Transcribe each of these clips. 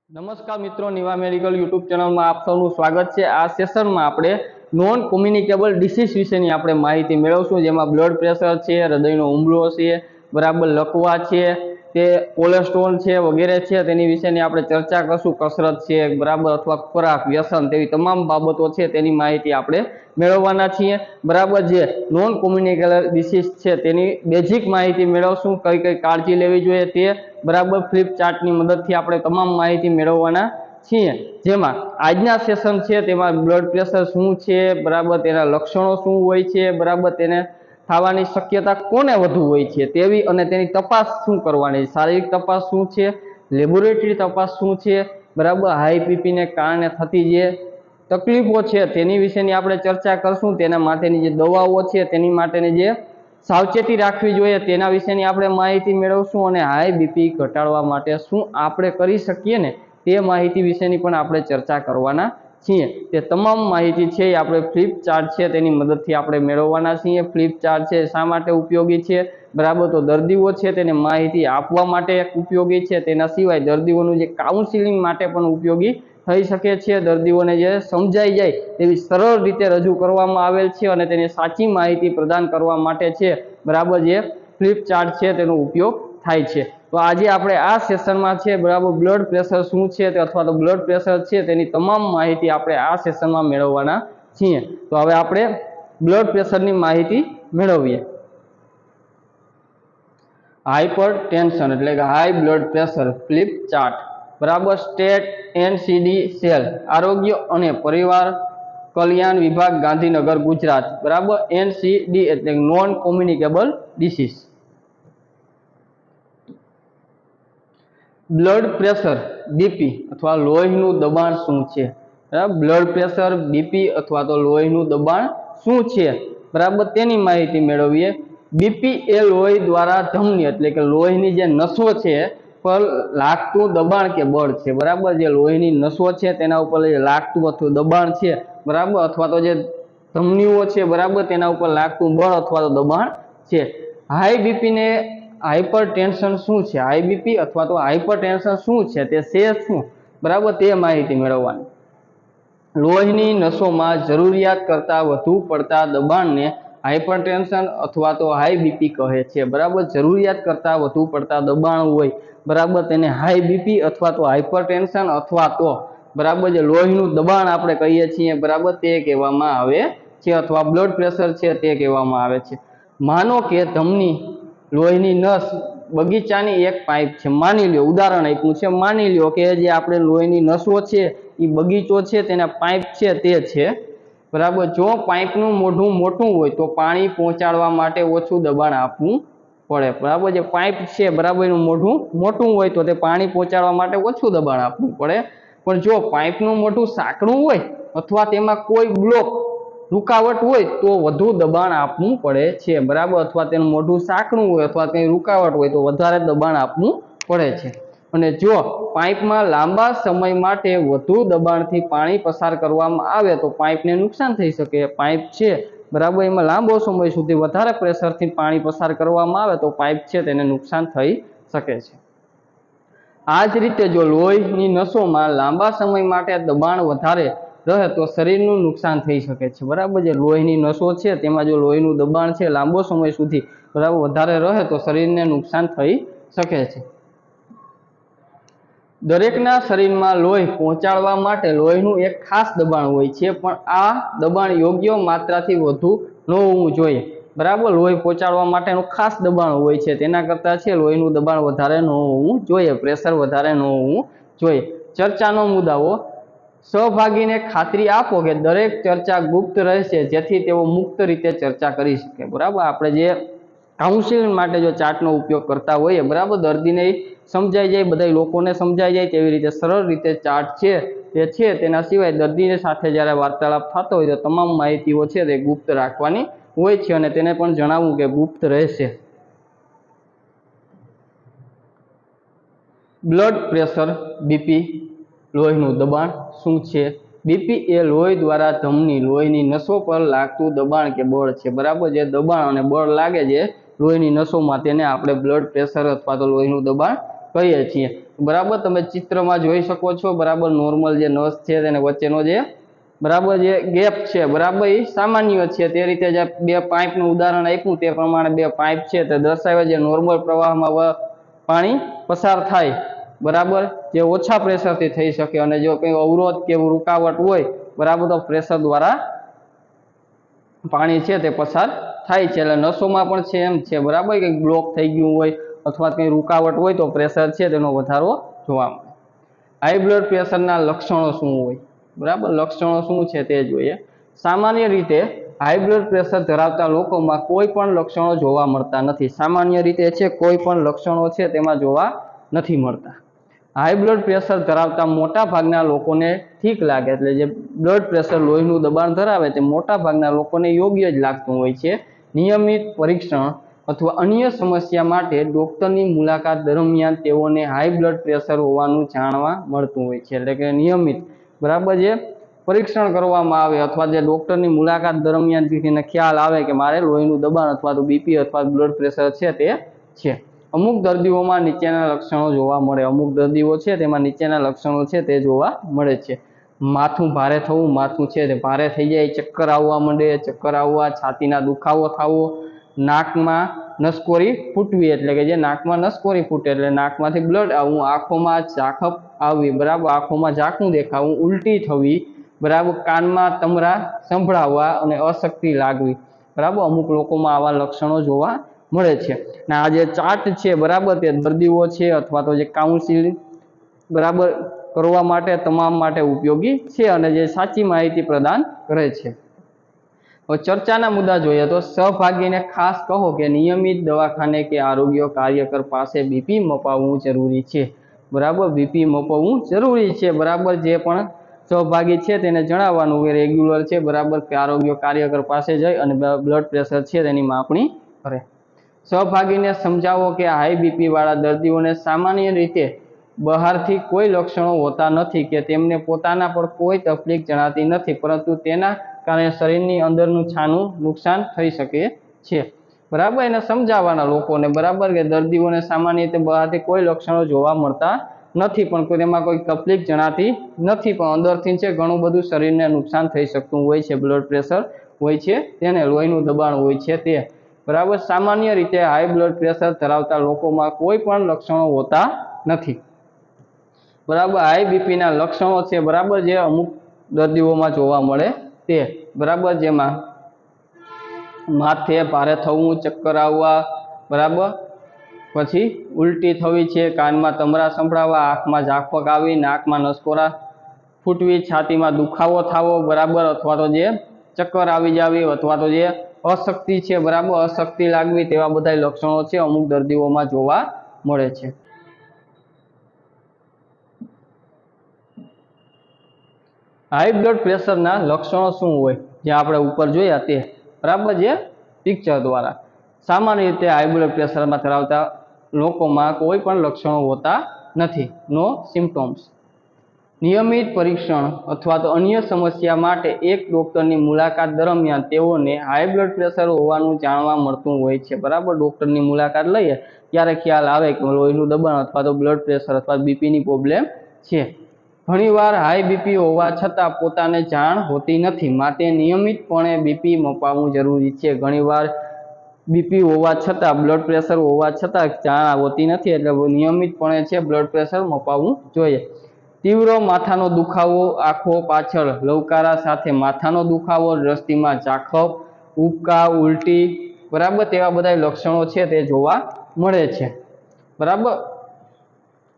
નમસ્કાર મિત્રો, Niva medical YouTube ચેનલમાં આપ સૌનું સ્વાગત છે। આ સેશનમાં આપણે નોન કોમ્યુનિકેબલ ડિસીઝ વિશેની આપણે માહિતી મેળવશું, જેમાં બ્લડ પ્રેશર છે, હૃદયનો હુમલો છે, બરાબર લકવા છે, તે કોલેસ્ટ્રોલ છે વગેરે છે, તેની વિશેની આપણે ચર્ચા કરશું। કસરત છે બરાબર, અથવા ખોરાક, વ્યસન, તેવી તમામ બાબતો છે તેની માહિતી આપણે મેળવવાના છીએ બરાબર। જે નોન કોમ્યુનિકેબલ ડિસીઝ છે તેની બેઝિક માહિતી મેળવશું, કઈ કઈ કાળજી લેવી જોઈએ તે બરાબર ફ્લિપ ચાર્ટની મદદથી આપણે તમામ માહિતી મેળવવાના છીએ। જેમાં આજના સેશન છે તેમાં બ્લડ પ્રેશર શું છે બરાબર, તેના લક્ષણો શું હોય છે બરાબર, તેને થવાની શક્યતા કોને વધુ હોય છે તેવી, અને તેની તપાસ શું કરવાની, શારીરિક તપાસ શું છે, લેબોરેટરી તપાસ શું છે બરાબર, હાઈ બીપી ને કારણે થતી જે તકલીફો છે તેની વિશેની આપણે ચર્ચા કરશું। તેના માટેની જે દવાઓ છે તેની માટેની જે સાવચેતી રાખવી જોઈએ તેના વિશેની આપણે માહિતી મેળવશું, અને હાઈ બીપી ઘટાડવા માટે શું આપણે કરી શકીએ ને તે માહિતી વિશેની પણ આપણે ચર્ચા કરવાના છીએ। તે તમામ માહિતી છે એ આપણે ફ્લિપ ચાર્ટ છે તેની મદદથી આપણે મેળવવાના છીએ। ફ્લિપ ચાર્ટ છે શા માટે ઉપયોગી છે બરાબર, તો દર્દીઓ છે તેને માહિતી આપવા માટે ઉપયોગી છે, તેના સિવાય દર્દીઓનું જે કાઉન્સિલિંગ માટે પણ ઉપયોગી થઈ શકે છે। દર્દીઓને જે સમજાઈ જાય તેવી સરળ રીતે રજૂ કરવામાં આવેલ છે, અને તેની સાચી માહિતી પ્રદાન કરવા માટે છે બરાબર જે ફ્લિપ ચાર્ટ છે તેનો ઉપયોગ થાય છે। તો આજે આપણે આ સેશનમાં છે બરાબર બ્લડ પ્રેશર શું છે તે, અથવા તો બ્લડ પ્રેશર છે તેની તમામ માહિતી આપણે આ સેશનમાં મેળવવાના છીએ। તો હવે આપણે બ્લડ પ્રેશરની માહિતી મેળવીએ। હાઇપર ટેન્શન એટલે કે high blood pressure flip chart બરાબર, સ્ટેટ એનસીડી સેલ, આરોગ્ય અને પરિવાર કલ્યાણ વિભાગ, ગાંધીનગર, ગુજરાત બરાબર। એનસીડી એટલે non communicable disease. Blood pressure BP અથવા લોહીનું દબાણ શું છે બરાબર, બ્લડ પ્રેશર બીપી અથવા તો લોહીનું દબાણ શું છે બરાબર, તેની માહિતી મેળવીએ। બીપી એ લોહી દ્વારા ધમની એટલે કે લોહીની જે નસો છે પર લાગતું દબાણ કે બળ છે બરાબર। જે લોહીની નસો છે તેના ઉપર લાગતું અથવા દબાણ છે બરાબર, અથવા તો જે ધમનીઓ છે બરાબર તેના ઉપર લાગતું બળ અથવા તો દબાણ છે। હાઈ બીપી ને હાઇપરટેન્શન શું છે, હાઈ બીપી અથવા તો હાઇપરટેન્શન શું છે તે શું બરાબર, તે માહિતી મેળવવાની। લોહીની નસોમાં જરૂરિયાત કરતા વધુ પડતા દબાણને હાઇપરટેન્શન અથવા તો હાઈ બીપી કહે છે બરાબર। જરૂરિયાત કરતા વધુ પડતા દબાણ હોય બરાબર તેને હાઈ બીપી અથવા તો હાઇપરટેન્શન અથવા તો બરાબર જે લોહીનું દબાણ આપણે કહીએ છીએ બરાબર તે કહેવામાં આવે છે, અથવા બ્લડ પ્રેશર છે તે કહેવામાં આવે છે। માનો કે ધમની લોહીની નસ બગીચાની એક પાઇપ છે, માની લ્યો, ઉદાહરણ આપ્યું છે, માની લ્યો કે જે આપણે લોહીની નસો છે એ બગીચો છે તેના પાઇપ છે તે છે બરાબર। જો પાઇપનું મોઢું મોટું હોય તો પાણી પહોંચાડવા માટે ઓછું દબાણ આપવું પડે બરાબર। જે પાઇપ છે બરાબર એનું મોઢું મોટું હોય તો તે પાણી પહોંચાડવા માટે ઓછું દબાણ આપવું પડે, પણ જો પાઇપનું મોઢું સાંકડું હોય અથવા તેમાં કોઈ બ્લોક રૂકાવટ હોય તો વધુ દબાણ આપવું પડે છે બરાબર, અથવા તેનું મોઢું સાંકડું હોય અથવા કંઈ રૂકાવટ હોય તો વધારે દબાણ આપવું પડે છે। અને જો પાઇપમાં લાંબા સમય માટે વધુ દબાણથી પાણી પસાર કરવામાં આવે તો પાઇપને નુકસાન થઈ શકે। પાઇપ છે બરાબર એમાં લાંબો સમય સુધી વધારે પ્રેશરથી પાણી પસાર કરવામાં આવે તો પાઇપ છે તેને નુકસાન થઈ શકે છે। આ જ રીતે જો લોહીની નસોમાં લાંબા સમય માટે દબાણ વધારે રહે તો શરીરનું નુકસાન થઈ શકે છે બરાબર। જે લોહીની નસો છે તેમાં જો લોહીનું દબાણ છે લાંબો સમય સુધી બરાબર વધારે રહે તો શરીરને નુકસાન થઈ શકે છે। દરેકના શરીરમાં લોહી પહોંચાડવા માટે લોહીનું એક ખાસ દબાણ હોય છે, પણ આ દબાણ યોગ્ય માત્રાથી વધુ ન હોવું જોઈએ બરાબર। લોહી પહોંચાડવા માટેનું ખાસ દબાણ હોય છે, તેના કરતાં છે લોહીનું દબાણ વધારે ન હોવું જોઈએ, પ્રેશર વધારે ન હોવું જોઈએ। ચર્ચાનો મુદ્દાઓ, સહભાગીને ખાતરી આપો કે દરેક ચર્ચા ગુપ્ત રહેશે જેથી તેઓ મુક્ત રીતે ચર્ચા કરી શકે બરાબર। આપણે જે કાઉન્સિલિંગ માટે જો ચાર્ટનો ઉપયોગ કરતા હોઈએ બરાબર, દર્દીને સમજાઈ જાય, બધા લોકોને સમજાઈ જાય તેવી રીતે સરળ રીતે ચાર્ટ છે તે છે। તેના સિવાય દર્દીની સાથે જ્યારે વાર્તાલાપ થતો હોય તો તમામ માહિતીઓ છે તે ગુપ્ત રાખવાની હોય છે, અને તેને પણ જણાવવું કે ગુપ્ત રહેશે। બ્લડ પ્રેશર બીપી લોહીનું દબાણ શું છે? બીપી એ લોહી દ્વારા ધમની લોહીની નસો પર લાગતું દબાણ કે બળ છે બરાબર। જે દબાણ અને બળ લાગે છે લોહીની નસોમાં તેને આપણે બ્લડ પ્રેશર અથવા તો લોહીનું દબાણ કહીએ છીએ। બરાબર, તમે ચિત્રમાં જોઈ શકો છો। બરાબર, નોર્મલ જે નસ છે તેને વચ્ચેનો જે બરાબર જે ગેપ છે બરાબર એ સામાન્ય છે। તે રીતે જે બે પાઇપનું ઉદાહરણ આપ્યું તે પ્રમાણે બે પાઇપ છે તે દર્શાવે જે નોર્મલ પ્રવાહમાં પાણી પસાર થાય બરાબર, જે ઓછા પ્રેશરથી થઈ શકે અને જો કંઈ અવરોધ કે રૂકાવટ હોય બરાબર તો પ્રેશર દ્વારા પાણી છે તે પસાર થાય છે। એટલે નસોમાં પણ છે એમ છે બરાબર, કંઈક બ્લોક થઈ ગયું હોય અથવા કંઈ રૂકાવટ હોય તો પ્રેશર છે તેનો વધારો જોવા મળે। હાઈ બ્લડ પ્રેશરના લક્ષણો શું હોય બરાબર, લક્ષણો શું છે તે જોઈએ। સામાન્ય રીતે હાઈ બ્લડ પ્રેશર ધરાવતા લોકોમાં કોઈ પણ લક્ષણો જોવા મળતા નથી। સામાન્ય રીતે છે કોઈ પણ લક્ષણો છે તેમાં જોવા નથી મળતા। હાઈ બ્લડ પ્રેશર ધરાવતા મોટા ભાગના લોકોને ઠીક લાગે, એટલે જે બ્લડ પ્રેશર લોહીનું દબાણ ધરાવે તે મોટા ભાગના લોકોને યોગ્ય જ લાગતું હોય છે। નિયમિત પરીક્ષણ અથવા અન્ય સમસ્યા માટે ડોક્ટરની મુલાકાત દરમિયાન તેઓને હાઈ બ્લડ પ્રેશર હોવાનું જાણવા મળતું હોય છે। એટલે કે નિયમિત બરાબર જે પરીક્ષણ કરવામાં આવે અથવા જે ડોક્ટરની મુલાકાત દરમિયાન તેને ખ્યાલ આવે કે મારે લોહીનું દબાણ અથવા તો બીપી અથવા બ્લડ પ્રેશર છે તે છે। અમુક દર્દીઓમાં નીચેના લક્ષણો જોવા મળે। અમુક દર્દીઓ છે તેમાં નીચેના લક્ષણો છે તે જોવા મળે છે। માથું ભારે થવું, માથું છે તે ભારે થઈ જાય, ચક્કર આવવા માંડે, ચક્કર આવવા, છાતીના દુખાવો થવો, નાકમાં નસકોરી ફૂટવી, એટલે કે જે નાકમાં નસકોરી ફૂટે એટલે નાકમાંથી બ્લડ આવવું, આંખોમાં ઝાંખપ આવવી બરાબર, આંખોમાં ઝાંખું દેખાવું, ઉલટી થવી બરાબર, કાનમાં તમરા સંભળાવવા અને અશક્તિ લાગવી બરાબર, અમુક લોકોમાં આવા લક્ષણો જોવા મળે છે। અને આ જે ચાર્ટ છે બરાબર તે દર્દીઓ છે અથવા તો જે કાઉન્સિલિંગ બરાબર કરવા માટે તમામ માટે ઉપયોગી છે અને જે સાચી માહિતી પ્રદાન કરે છે। હવે ચર્ચાના મુદ્દા જોઈએ તો સહભાગીને ખાસ કહો કે નિયમિત દવાખાને કે આરોગ્ય કાર્યકર પાસે બીપી મપાવવું જરૂરી છે બરાબર, બીપી મપાવવું જરૂરી છે બરાબર। જે પણ સહભાગી છે તેને જણાવવાનું કે રેગ્યુલર છે બરાબર કે આરોગ્ય કાર્યકર પાસે જઈ અને બ્લડ પ્રેશર છે તેની માપણી કરે। સહભાગીને સમજાવો કે હાઈ બીપી વાળા દર્દીઓને સામાન્ય રીતે બહારથી કોઈ લક્ષણો હોતા નથી કે તેમને પોતાના પર કોઈ તકલીફ જણાતી નથી, પરંતુ તેના કારણે શરીરની અંદરનું છાનું નુકસાન થઈ શકે છે બરાબર। એને સમજાવવાના લોકોને બરાબર કે દર્દીઓને સામાન્ય રીતે બહારથી કોઈ લક્ષણો જોવા મળતા નથી પણ તેમાં કોઈ તકલીફ જણાતી નથી, પણ અંદરથી છે ઘણું બધું શરીરને નુકસાન થઈ શકતું હોય છે। બ્લડ પ્રેશર હોય છે તેને લોહીનું દબાણ હોય છે તે બરાબર। સામાન્ય રીતે હાઈ બ્લડ પ્રેશર ધરાવતા લોકોમાં કોઈ પણ લક્ષણો હોતા નથી બરાબર। હાઈ બીપીના લક્ષણો છે બરાબર જે અમુક દર્દીઓમાં જોવા મળે તે બરાબર, જેમાં માથે ભારે થવું, ચક્કર આવવા બરાબર, પછી ઉલટી થવી છે, કાનમાં તમરા સંભળાવવા, આંખમાં ઝાંખપક આવી, નાકમાં નસકોરા ફૂટવી, છાતીમાં દુખાવો થવો બરાબર, અથવા તો જે ચક્કર આવી જાવી અથવા તો જે અશક્તિ છે બરાબર, અશક્તિ લાગવી, તેવા બધા લક્ષણો છે અમુક દર્દીઓમાં જોવા મળે છે। હાઈ બ્લડ પ્રેશરના લક્ષણો શું હોય જે આપણે ઉપર જોયા તે બરાબર, જે પિક્ચર દ્વારા। સામાન્ય રીતે હાઈ બ્લડ પ્રેશરમાં ધરાવતા લોકોમાં કોઈ પણ લક્ષણો હોતા નથી, નો સિમ્પટમ્સ। નિયમિત પરીક્ષણ અથવા તો અન્ય સમસ્યા માટે એક ડોક્ટરની મુલાકાત દરમિયાન તેઓને હાઈ બ્લડ પ્રેશર હોવાનું જાણવા મળતું હોય છે બરાબર। ડોક્ટરની મુલાકાત લઈએ ત્યારે ખ્યાલ આવે કે લોહીનું દબાણ અથવા તો બ્લડ પ્રેશર અથવા બીપીની પ્રોબ્લેમ છે। ઘણીવાર હાઈ બીપી હોવા છતાં પોતાને જાણ હોતી નથી, માટે નિયમિતપણે બીપી મપાવવું જરૂરી છે। ઘણીવાર બીપી હોવા છતાં, બ્લડ પ્રેશર હોવા છતાં જાણ હોતી નથી, એટલે નિયમિતપણે છે બ્લડ પ્રેશર મપાવવું જોઈએ। તીવ્ર માથાનો દુખાવો, આંખો પાછળ લવકારા સાથે માથાનો દુખાવો, દ્રષ્ટિમાં ઝાંખપ, ઉબકા, ઉલટી બરાબર, તેવા બધા લક્ષણો છે તે જોવા મળે છે બરાબર।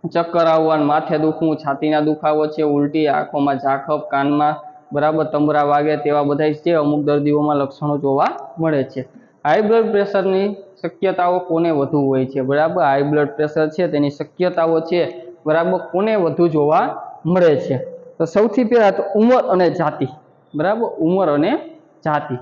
ચક્કર આવવા, માથે દુખવું, છાતીના દુખાવો છે, ઉલટી, આંખોમાં ઝાંખપ, કાનમાં બરાબર તમરા વાગે, તેવા બધા છે અમુક દર્દીઓમાં લક્ષણો જોવા મળે છે। હાઈ બ્લડ પ્રેશરની શક્યતાઓ કોને વધુ હોય છે બરાબર, હાઈ બ્લડ પ્રેશર છે તેની શક્યતાઓ છે બરાબર કોને વધુ જોવા મળે છે? તો સૌથી પહેલા તો ઉંમર અને જાતિ બરાબર, ઉંમર અને જાતિ।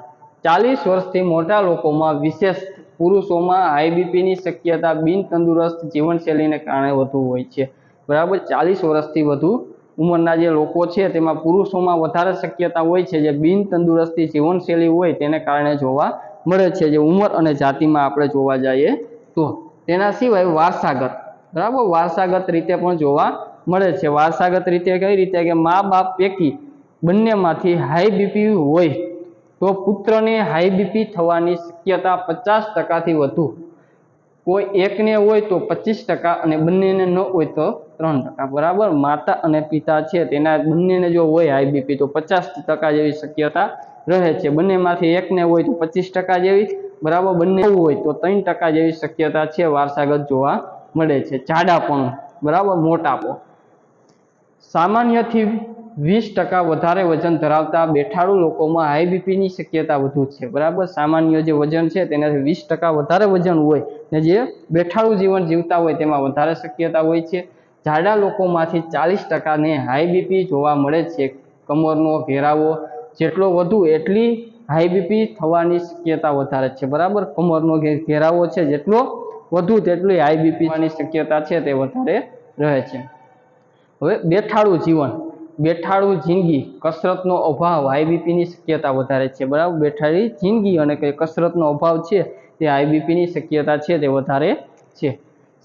40 વર્ષથી મોટા લોકોમાં, વિશેષ પુરુષોમાં હાઈ બીપીની શક્યતા બિન તંદુરસ્ત જીવનશૈલીને કારણે વધુ હોય છે બરાબર। 40 વર્ષથી વધુ ઉંમરના જે લોકો છે તેમાં પુરુષોમાં વધારે શક્યતા હોય છે, જે બિન તંદુરસ્તી જીવનશૈલી હોય તેને કારણે જોવા મળે છે, જે ઉંમર અને જાતિમાં આપણે જોવા જઈએ તો। તેના સિવાય વારસાગત બરાબર વારસાગત રીતે પણ જોવા મળે છે। વારસાગત રીતે કઈ રીતે કે મા બાપ પૈકી બંનેમાંથી હાઈ બીપી હોય તો પુત્રને હાઈ બીપી થવાની શક્યતા 50% થી વધુ, કોઈ એકને હોય તો 25% અને બંનેને ન હોય તો 3%। બરાબર માતા અને પિતા છે તેના બંનેને જો હોય હાઈ બીપી તો 50% જેવી શક્યતા રહે છે। બંનેમાંથી એકને હોય તો 25% જેવી, બરાબર બંને હોય તો 3% જેવી શક્યતા છે વારસાગત જોવા મળે છે। જાડાપણું, બરાબર મોટાપો, સામાન્યથી 20% વધારે વજન ધરાવતા બેઠાડુ લોકોમાં હાઈ બીપીની શક્યતા વધુ છે। બરાબર સામાન્ય જે વજન છે તેનાથી 20% વધારે વજન હોય ને જે બેઠાડુ જીવન જીવતા હોય તેમાં વધારે શક્યતા હોય છે। જાડા લોકોમાંથી 40% ને હાઈ બીપી જોવા મળે છે। કમરનો ઘેરાવો જેટલો વધુ એટલી હાઈ બીપી થવાની શક્યતા વધારે છે। બરાબર કમરનો ઘેરાવો છે જેટલો વધુ તેટલી હાઈ બીપી થવાની શક્યતા છે તે વધારે રહે છે। હવે બેઠાડુ જીવન, બેઠાડુ જિંદગી, કસરતનો અભાવ હાઈ બીપીની શક્યતા વધારે છે। બરાબર બેઠાડી જિંદગી અને કસરતનો અભાવ છે તે હાઈ બીપીની શક્યતા છે તે વધારે છે।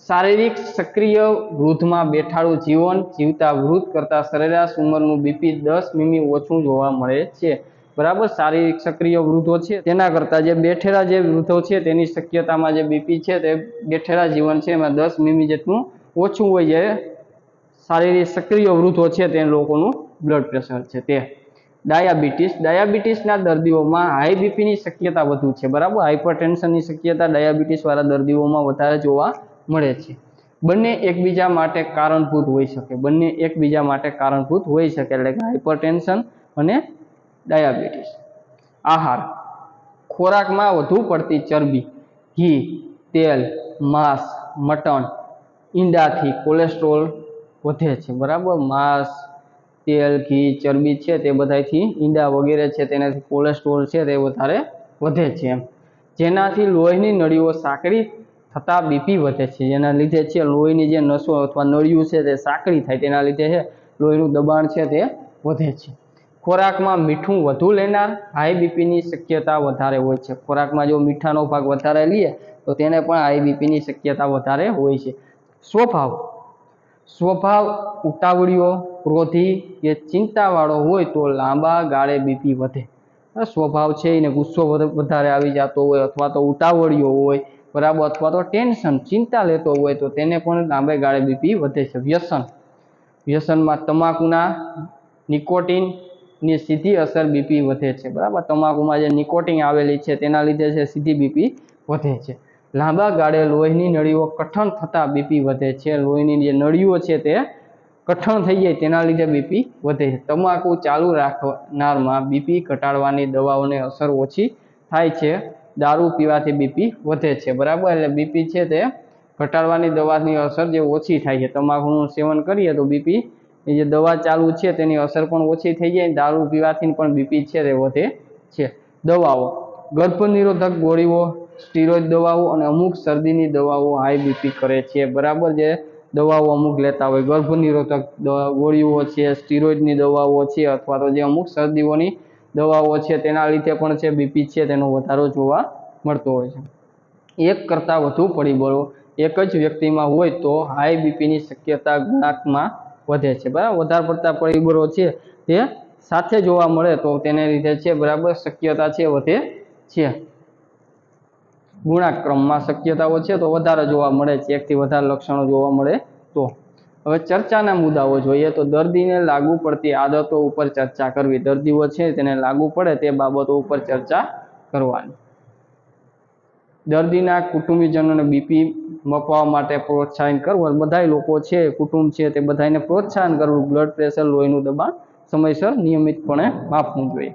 શારીરિક સક્રિય વૃદ્ધમાં બેઠાડુ જીવન જીવતા વૃદ્ધ કરતાં સરેરાશ ઉંમરનું બીપી 10 મીમી ઓછું જોવા મળે છે। બરાબર શારીરિક સક્રિય વૃદ્ધો છે તેના કરતાં જે બેઠેલા જે વૃદ્ધો છે તેની શક્યતામાં જે બીપી છે તે બેઠેલા જીવન છે એમાં 10 મીમી જેટલું ઓછું હોય છે। શારીરિક સક્રિય વૃદ્ધો છે તે લોકોનું બ્લડ પ્રેશર છે તે। ડાયાબિટીસ, ડાયાબિટીસના દર્દીઓમાં હાઈ બીપીની શક્યતા વધુ છે। બરાબર હાઇપરટેન્શનની શક્યતા ડાયાબિટીસવાળા દર્દીઓમાં વધારે જોવા મળે છે। બંને એકબીજા માટે કારણભૂત હોઈ શકે, બંને એકબીજા માટે કારણભૂત હોઈ શકે એટલે કે હાઇપરટેન્શન અને ડાયાબિટીસ। આહાર, ખોરાકમાં વધુ પડતી ચરબી, ઘી, તેલ, માંસ, મટન, ઈંડાથી કોલેસ્ટ્રોલ વધે છે। બરાબર માંસ, તેલ, ઘી, ચરબી છે તે બધાથી ઈંડા વગેરે છે તેનાથી કોલેસ્ટ્રોલ છે તે વધારે વધે છે જેનાથી લોહીની નળીઓ સાંકડી થતાં બીપી વધે છે। જેના લીધે છે લોહીની જે નસો અથવા નળીઓ છે તે સાંકડી થાય તેના લીધે છે લોહીનું દબાણ છે તે વધે છે। ખોરાકમાં મીઠું વધુ લેનાર હાઈ બીપીની શક્યતા વધારે હોય છે। ખોરાકમાં જો મીઠાનો ભાગ વધારે લઈએ તો તેને પણ હાઈ બીપીની શક્યતા વધારે હોય છે। સ્વભાવ, સ્વભાવ ઉતાવળિયો, ક્રોધી કે ચિંતાવાળો હોય તો લાંબા ગાળે બીપી વધે। સ્વભાવ છે એને ગુસ્સો વધારે આવી જતો હોય અથવા તો ઉતાવળિયો હોય, બરાબર અથવા તો ટેન્શન ચિંતા લેતો હોય તો તેને પણ લાંબે ગાળે બીપી વધે છે। વ્યસન, વ્યસનમાં તમાકુના નિકોટિનની સીધી અસર બીપી વધે છે। બરાબર તમાકુમાં જે નિકોટિન આવેલી છે તેના લીધે છે સીધી બીપી વધે છે। લાંબા ગાળે લોહીની નળીઓ કઠણ થતાં બીપી વધે છે। લોહીની જે નળીઓ છે તે કઠણ થઈ જાય તેના લીધે બીપી વધે છે। તમાકુ ચાલુ રાખનારમાં બીપી ઘટાડવાની દવાઓને અસર ઓછી થાય છે। દારૂ પીવાથી બીપી વધે છે। બરાબર એટલે બીપી છે તે ઘટાડવાની દવાની અસર જે ઓછી થાય છે। તમાકુનું સેવન કરીએ તો બીપી એ જે દવા ચાલુ છે તેની અસર પણ ઓછી થઈ જાય, દારૂ પીવાથી પણ બીપી છે તે વધે છે। દવાઓ, ગર્ભ નિરોધક ગોળીઓ, સ્ટીરોઇડ દવાઓ અને અમુક શરદીની દવાઓ હાઈ બીપી કરે છે। બરાબર જે દવાઓ અમુક લેતા હોય ગર્ભ નિરોધક ગોળીઓ છે, સ્ટીરોઇડની દવાઓ છે અથવા તો જે અમુક શરદીઓની દવાઓ છે તેના લીધે પણ છે બીપી છે તેનો વધારો જોવા મળતો હોય છે। એક કરતાં વધુ પરિબળો એક જ વ્યક્તિમાં હોય તો હાઈ બીપીની શક્યતા ગુણાંકમાં વધે છે। બરાબર વધારે પડતા પરિબળો છે તે સાથે જોવા મળે તો તેને લીધે છે બરાબર શક્યતા છે વધે છે। ગુણાંક ક્રમમાં શક્યતાઓ છે તો વધારે જોવા મળે છે, એકથી વધારે લક્ષણો જોવા મળે તો। હવે ચર્ચાના મુદ્દાઓ જોઈએ તો દર્દીને લાગુ પડતી આદતો ઉપર ચર્ચા કરવી, દર્દીઓ છે તેને લાગુ પડે તે બાબતો ઉપર ચર્ચા કરવાની। દર્દીના કુટુંબીજનોને બીપી મપાવવા માટે પ્રોત્સાહન કરવું, બધા લોકો છે કુટુંબ છે તે બધાને પ્રોત્સાહન કરવું, બ્લડ પ્રેશર લોહીનું દબાણ સમયસર નિયમિતપણે માપવું જોઈએ।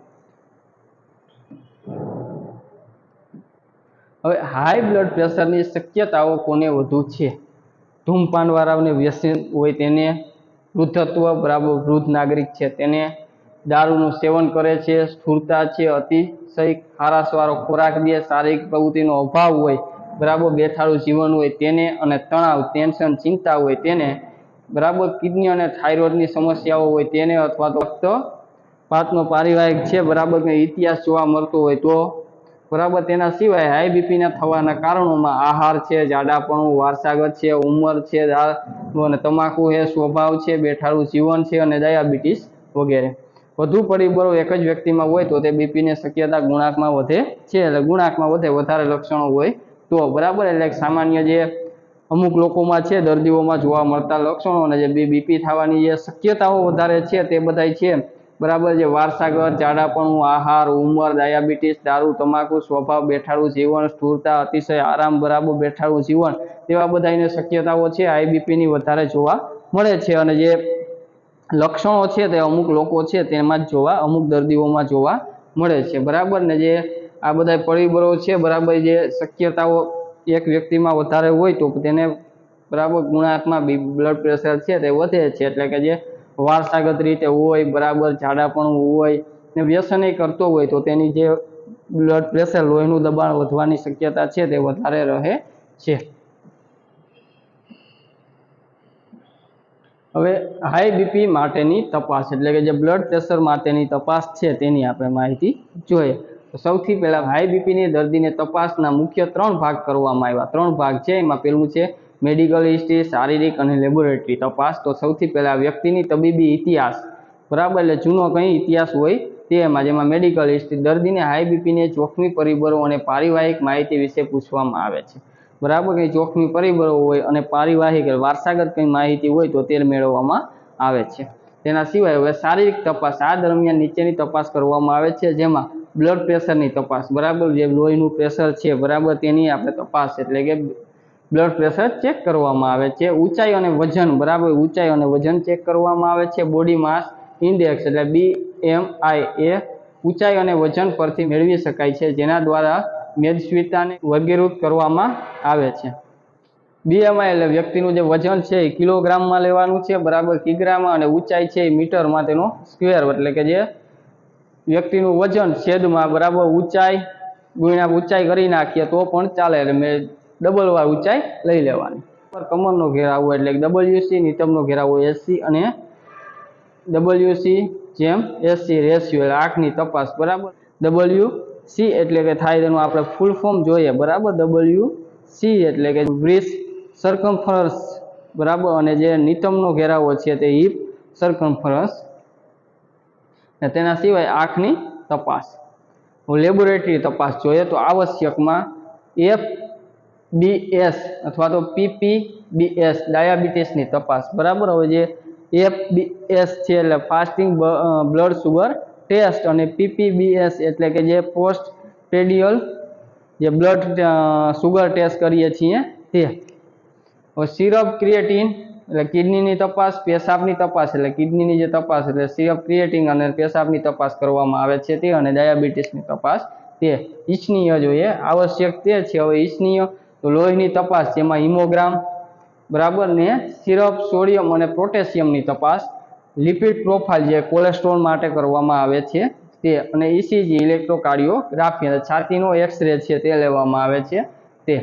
હવે હાઈ બ્લડ પ્રેશરની શક્યતાઓ કોને વધુ છે? ધૂમપાનવાળાઓને વ્યસન હોય તેને, વૃદ્ધત્વ બરાબર વૃદ્ધ નાગરિક છે તેને, દારૂનું સેવન કરે છે, સ્થૂળતા છે, અતિશય ખારાશવાળો ખોરાક દે, શારીરિક પ્રવૃત્તિનો અભાવ હોય, બરાબર બેઠાડું જીવન હોય તેને, અને તણાવ ટેન્શન ચિંતા હોય તેને, બરાબર કિડની અને થાઇરોઇડની સમસ્યાઓ હોય તેને, અથવા તો રક્તપાતનો પારિવારિક છે બરાબર ઇતિહાસ જોવા મળતો હોય તો, બરાબર તેના સિવાય હાઈ બીપીના થવાના કારણોમાં આહાર છે, જાડાપણું, વારસાગત છે, ઉંમર છે, અને તમાકુ છે, સ્વભાવ છે, બેઠાડું જીવન છે અને ડાયાબિટીસ વગેરે. વધુ પરિબળો એક જ વ્યક્તિમાં હોય તો તે બીપીની શક્યતા ગુણાંકમાં વધે છે. એટલે ગુણાંકમાં વધે, વધારે લક્ષણો હોય તો બરાબર. એટલે સામાન્ય જે અમુક લોકોમાં છે, દર્દીઓમાં જોવા મળતા લક્ષણો અને જે બીપી થવાની જે શક્યતાઓ વધારે છે તે બધાય છે બરાબર. જે વારસાગત, જાડાપણું, આહાર, ઉંમર, ડાયાબિટીસ, દારૂ, તમાકુ, સ્વભાવ, બેઠાડું જીવન, સ્થૂળતા, અતિશય આરામ, બરાબર બેઠાડું જીવન, તેવા બધાની શક્યતાઓ છે હાઈ બીપીની વધારે જોવા મળે છે. અને જે લક્ષણો છે તે અમુક લોકો છે તેમાં જ જોવા, અમુક દર્દીઓમાં જોવા મળે છે બરાબર. ને જે આ બધા પરિબળો છે બરાબર, જે શક્યતાઓ એક વ્યક્તિમાં વધારે હોય તો તેને બરાબર ગુણાંકમાં બ્લડ પ્રેશર છે તે વધે છે. એટલે કે જે વારસાગત રીતે હોય બરાબર, જાડાપણું હોય ને વ્યસન કરતો હોય તો તેની જે બ્લડ પ્રેશર, લોહીનું દબાણ વધવાની શક્યતા છે તે વધારે રહે છે. હવે હાઈ બીપી માટેની તપાસ એટલે કે જે બ્લડ પ્રેશર માટેની તપાસ છે તેની આપણે માહિતી જોઈએ. તો સૌથી પહેલા હાઈ બીપીની દર્દીને તપાસના મુખ્ય 3 ભાગ કરવામાં આવ્યા. 3 ભાગ છે. એમાં પહેલું છે મેડિકલ હિસ્ટ્રી, શારીરિક અને લેબોરેટરી તપાસ. તો સૌથી પહેલા વ્યક્તિની તબીબી ઇતિહાસ બરાબર, એટલે જૂનો કંઈ ઇતિહાસ હોય તેમાં, જેમાં મેડિકલ હિસ્ટ્રી, દર્દીને હાઈ બીપીને જોખમી પરિબળો અને પારિવારિક માહિતી વિશે પૂછવામાં આવે છે બરાબર. કંઈ જોખમી પરિબળો હોય અને પારિવારિક વારસાગત કંઈ માહિતી હોય તો તે મેળવવામાં આવે છે. તેના સિવાય હવે શારીરિક તપાસ, આ દરમિયાન નીચેની તપાસ કરવામાં આવે છે, જેમાં બ્લડ પ્રેશરની તપાસ બરાબર, જે લોહીનું પ્રેશર છે બરાબર તેની આપણે તપાસ એટલે કે બ્લડ પ્રેશર ચેક કરવામાં આવે છે. ઊંચાઈ અને વજન બરાબર, ઊંચાઈ અને વજન ચેક કરવામાં આવે છે. બોડી માસ ઇન્ડેક્સ એટલે BMI એ ઊંચાઈ અને વજન પરથી મેળવી શકાય છે, જેના દ્વારા મેદસ્વીતાને વર્ગીકૃત કરવામાં આવે છે. BMI એટલે વ્યક્તિનું જે વજન છે એ કિલોગ્રામમાં લેવાનું છે બરાબર, કિગ્રામાં, અને ઊંચાઈ છે એ મીટરમાં તેનો સ્ક્વેર, એટલે કે જે વ્યક્તિનું વજન છેદમાં બરાબર ઊંચાઈ ગુણ્યા ઊંચાઈ કરી નાખીએ તો પણ ચાલે. એટલે મેં ડબલ વાર ઊંચાઈ લઈ લેવાની. કમરનો ઘેરાવો એટલે WC, નિતંબનો ઘેરાવો SC અને WC જેમ SC રેશિયો એટલે આંખની તપાસ બરાબર. WC એટલે કે થાય તેનું આપણે ફૂલ ફોર્મ જોઈએ બરાબર. WC એટલે કે બ્રીસ્ટ સર્કમફરન્સ બરાબર, અને જે નિતંબનો ઘેરાવો છે તે હિપ સર્કમફરન્સ. તેના સિવાય આંખની તપાસ. લેબોરેટરી તપાસ જોઈએ તો આવશ્યકમાં FBS અથવા તો PPBS ડાયાબિટીસની તપાસ બરાબર. હવે જે FBS છે એટલે ફાસ્ટિંગ બ્લડ સુગર ટેસ્ટ, અને PPBS એટલે કે જે પોસ્ટ પ્રેડિયલ જે બ્લડ સુગર ટેસ્ટ કરીએ છીએ તે. હવે સિરપ ક્રિએટિન એટલે કિડનીની તપાસ, પેશાબની તપાસ એટલે કિડનીની જે તપાસ એટલે સિરપ ક્રિએટિન અને પેશાબની તપાસ કરવામાં આવે છે તે, અને ડાયાબિટીસની તપાસ તે ઈચ્છનીય જોઈએ, આવશ્યક તે છે. હવે ઈચ્છનીય તો લોહીની તપાસ, જેમાં હિમોગ્રામ બરાબર, ને સિરપ, સોડિયમ અને પોટેશિયમની તપાસ, લિપિડ પ્રોફાઇલ જે કોલેસ્ટ્રોલ માટે કરવામાં આવે છે તે, અને ECG ઇલેક્ટ્રોકાર્ડિયોગ્રાફી અને છાતીનો એક્સરે છે તે લેવામાં આવે છે તે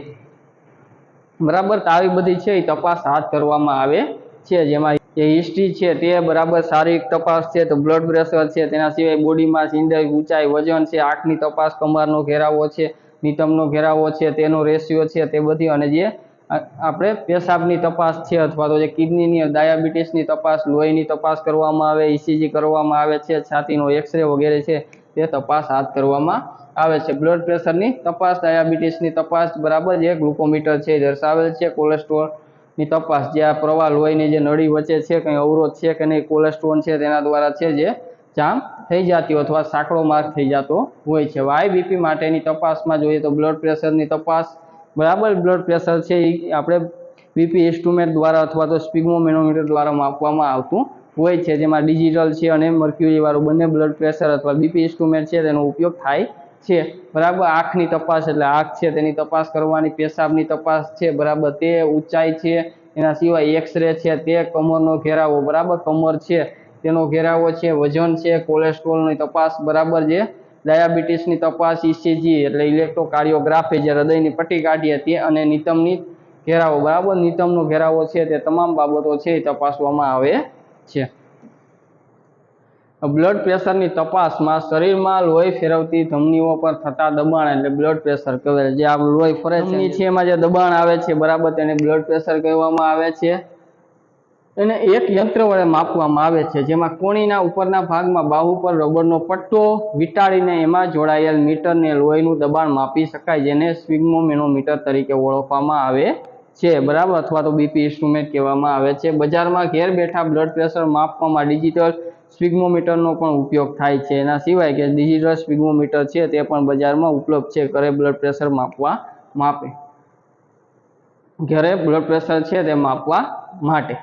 બરાબર. તો આવી બધી છે એ તપાસ હાથ ધરવામાં આવે છે, જેમાં જે હિસ્ટ્રી છે તે બરાબર, શારીરિક તપાસ છે તો બ્લડ પ્રેશર છે, તેના સિવાય બોડી માસ ઇન્ડેક્સ, ઊંચાઈ, વજન છે, આંખની તપાસ, કમરનો ઘેરાવો છે, નિતંબનો ઘેરાવો છે તેનો રેશિયો છે તે બધી, અને જે આપણે પેશાબની તપાસ છે અથવા તો જે કિડનીની, ડાયાબિટીસની તપાસ, લોહીની તપાસ કરવામાં આવે, ECG કરવામાં આવે છે, છાતીનો એક્સરે વગેરે છે તે તપાસ હાથ ધરવામાં આવે છે. બ્લડ પ્રેશરની તપાસ, ડાયાબિટીસની તપાસ બરાબર, જે ગ્લુકોમીટર છે દર્શાવેલ છે. કોલેસ્ટ્રોલની તપાસ, જે આ પ્રવાહ લોહીની જે નળી વચ્ચે છે કંઈ અવરોધ છે કે નહીં, કોલેસ્ટ્રોલ છે તેના દ્વારા છે જે જામ થઈ જતી અથવા સાંકડો માર્ગ થઈ જતો હોય છે. હાઈ બીપી માટેની તપાસમાં જોઈએ તો બ્લડ પ્રેશરની તપાસ બરાબર. બ્લડ પ્રેશર છે એ આપણે બીપી ઇન્સ્ટ્રુમેન્ટ દ્વારા અથવા તો સ્પિગ્મોમેનોમીટર દ્વારા માપવામાં આવતું હોય છે, જેમાં ડિજિટલ છે અને મર્ક્યુરી વાળું બંને બ્લડ પ્રેશર અથવા બીપી ઇન્સ્ટ્રુમેન્ટ છે તેનો ઉપયોગ થાય છે બરાબર. આંખની તપાસ એટલે આંખ છે તેની તપાસ કરવાની, પેશાબની તપાસ છે બરાબર, તે ઊંચાઈ છે, એના સિવાય એક્સરે છે તે, કમરનો ઘેરાવો બરાબર, કમર છે તેનો ઘેરાવો છે, વજન છે, કોલેસ્ટ્રોલની તપાસ બરાબર, જે ડાયાબિટીસની તપાસ, ECG એટલે ઇલેક્ટ્રોકાર્ડિયોગ્રાફી જે હૃદયની પટ્ટી કાઢીએ તે, અને નિતંબની ઘેરાવો બરાબર, નિતંબનો ઘેરાવો છે તે તમામ બાબતો છે એ તપાસવામાં આવે છે. બ્લડ પ્રેશરની તપાસમાં શરીરમાં લોહી ફેરવતી ધમનીઓ પર થતા દબાણ એટલે બ્લડ પ્રેશર કહેવાય. જે આપણું લોહી ફરે છે એમાં જે દબાણ આવે છે બરાબર તેને બ્લડ પ્રેશર કહેવામાં આવે છે. એને એક યંત્ર વડે માપવામાં આવે છે, જેમાં કોણીના ઉપરના ભાગમાં બાહુ પર રબરનો પટ્ટો વીંટાળીને એમાં જોડાયેલ મીટરને લોહીનું દબાણ માપી શકાય, જેને સ્ફિગ્મોમેનોમીટર તરીકે ઓળખવામાં આવે છે બરાબર, અથવા તો બીપી ઇન્સ્ટ્રુમેન્ટ કહેવામાં આવે છે. બજારમાં ઘેર બેઠા બ્લડ પ્રેશર માપવામાં ડિજિટલ સ્ફિગ્મોમીટરનો પણ ઉપયોગ થાય છે. એના સિવાય કે ડિજિટલ સ્ફિગ્મોમીટર છે તે પણ બજારમાં ઉપલબ્ધ છે ઘરે બ્લડ પ્રેશર માપે ઘરે બ્લડ પ્રેશર છે તે માપવા માટે.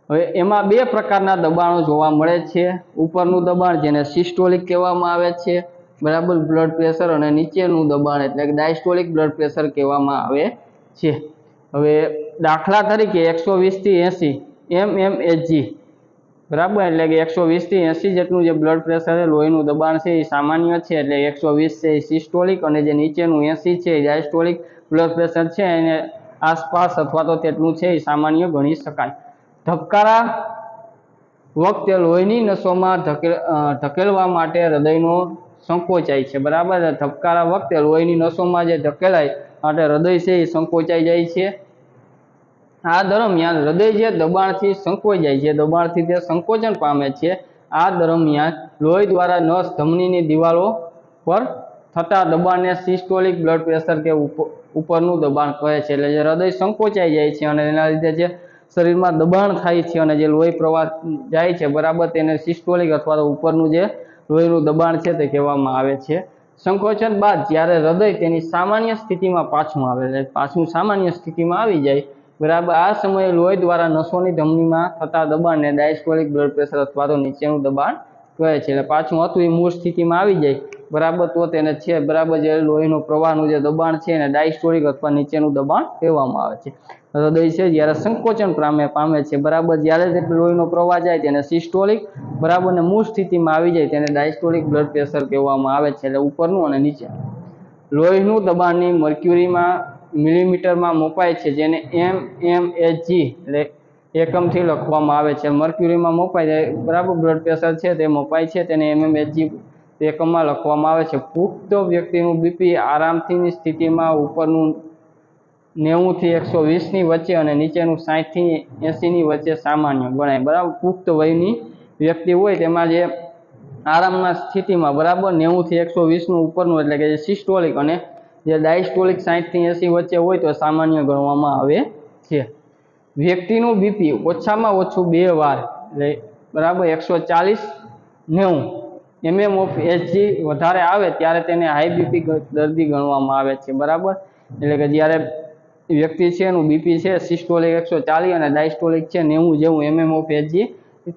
હવે એમાં બે પ્રકારના દબાણો જોવા મળે છે. ઉપરનું દબાણ જેને સિસ્ટોલિક કહેવામાં આવે છે બરાબર બ્લડ પ્રેશર, અને નીચેનું દબાણ એટલે કે ડાયસ્ટોલિક બ્લડ પ્રેશર કહેવામાં આવે છે. હવે દાખલા તરીકે 120 થી 80 mmHg બરાબર, એટલે કે 120 થી 80 જેટલું જે બ્લડ પ્રેશર છે, લોહીનું દબાણ છે એ સામાન્ય છે, એટલે 120 છે એ સિસ્ટોલિક, અને જે નીચેનું 80 છે એ ડાયસ્ટોલિક બ્લડ પ્રેશર છે, એને આસપાસ અથવા તો તેટલું છે એ સામાન્ય ગણી શકાય. ધબકારા વખતે લોહીની નસોમાં ધકેલવા માટે હૃદયનો સંકોચાય છે બરાબર. ધબકારા વખતે લોહીની નસોમાં જે ધકેલાય માટે હૃદય છે એ સંકોચાઈ જાય છે. આ દરમિયાન હૃદય જે દબાણથી સંકોચાઈ જાય છે, દબાણથી તે સંકોચન પામે છે. આ દરમિયાન લોહી દ્વારા નસ ધમનીની દિવાલો પર થતા દબાણને સિસ્ટોલિક બ્લડ પ્રેશર કે ઉપરનું દબાણ કહે છે. એટલે જે હૃદય સંકોચાઈ જાય છે અને એના લીધે જે શરીરમાં દબાણ થાય છે અને જે લોહી પ્રવાહ જાય છે બરાબર, તેને સિસ્ટોલિક અથવા તો ઉપરનું જે લોહીનું દબાણ છે તે કહેવામાં આવે છે. સંકોચન બાદ જ્યારે હૃદય તેની સામાન્ય સ્થિતિમાં પાછું આવે, એટલે પાછું સામાન્ય સ્થિતિમાં આવી જાય બરાબર, આ સમયે લોહી દ્વારા નસોની ધમનીમાં થતા દબાણને ડાયસ્ટોલિક બ્લડ પ્રેશર અથવા તો નીચેનું દબાણ કહે છે. એટલે પાછું હતું એ મૂળ સ્થિતિમાં આવી જાય બરાબર, તો તેને છે બરાબર જે લોહીનો પ્રવાહનું જે દબાણ છે એને ડાયસ્ટોલિક અથવા નીચેનું દબાણ કહેવામાં આવે છે. હૃદય છે જ્યારે સંકોચન પામે છે બરાબર, જ્યારે જે લોહીનો પ્રવાહ જાય તેને સિસ્ટોલિક બરાબર, ને મૂળ સ્થિતિમાં આવી જાય તેને ડાયસ્ટોલિક બ્લડ પ્રેશર કહેવામાં આવે છે. એટલે ઉપરનું અને નીચે લોહીનું દબાણની મર્ક્યુરીમાં મિલીમીટરમાં મપાય છે, જેને mmHg એટલે એકમથી લખવામાં આવે છે. મર્ક્યુરીમાં મપાય બરાબર, બ્લડ પ્રેશર છે તે મપાય છે, તેને mmHg એકમમાં લખવામાં આવે છે. પુખ્ત વ્યક્તિનું બીપી આરામની સ્થિતિમાં ઉપરનું 90 થી 120 ની વચ્ચે અને નીચેનું 60 થી 80 ની વચ્ચે સામાન્ય ગણાય બરાબર. પુખ્ત વયની વ્યક્તિ હોય તેમાં જે આરામના સ્થિતિમાં બરાબર 90 થી 120 નું ઉપરનું એટલે કે સિસ્ટોલિક, અને જે ડાયસ્ટોલિક 60 થી 80 વચ્ચે હોય તો સામાન્ય ગણવામાં આવે છે. વ્યક્તિનું બીપી ઓછામાં ઓછું 2 વાર એટલે બરાબર 140/90 mmHg વધારે આવે ત્યારે તેને હાઈ બીપી દર્દી ગણવામાં આવે છે બરાબર. એટલે કે જ્યારે વ્યક્તિ છે એનું બીપી છે સિસ્ટોલિક 140 અને ડાયસ્ટોલિક છે 90 જેવું mmHg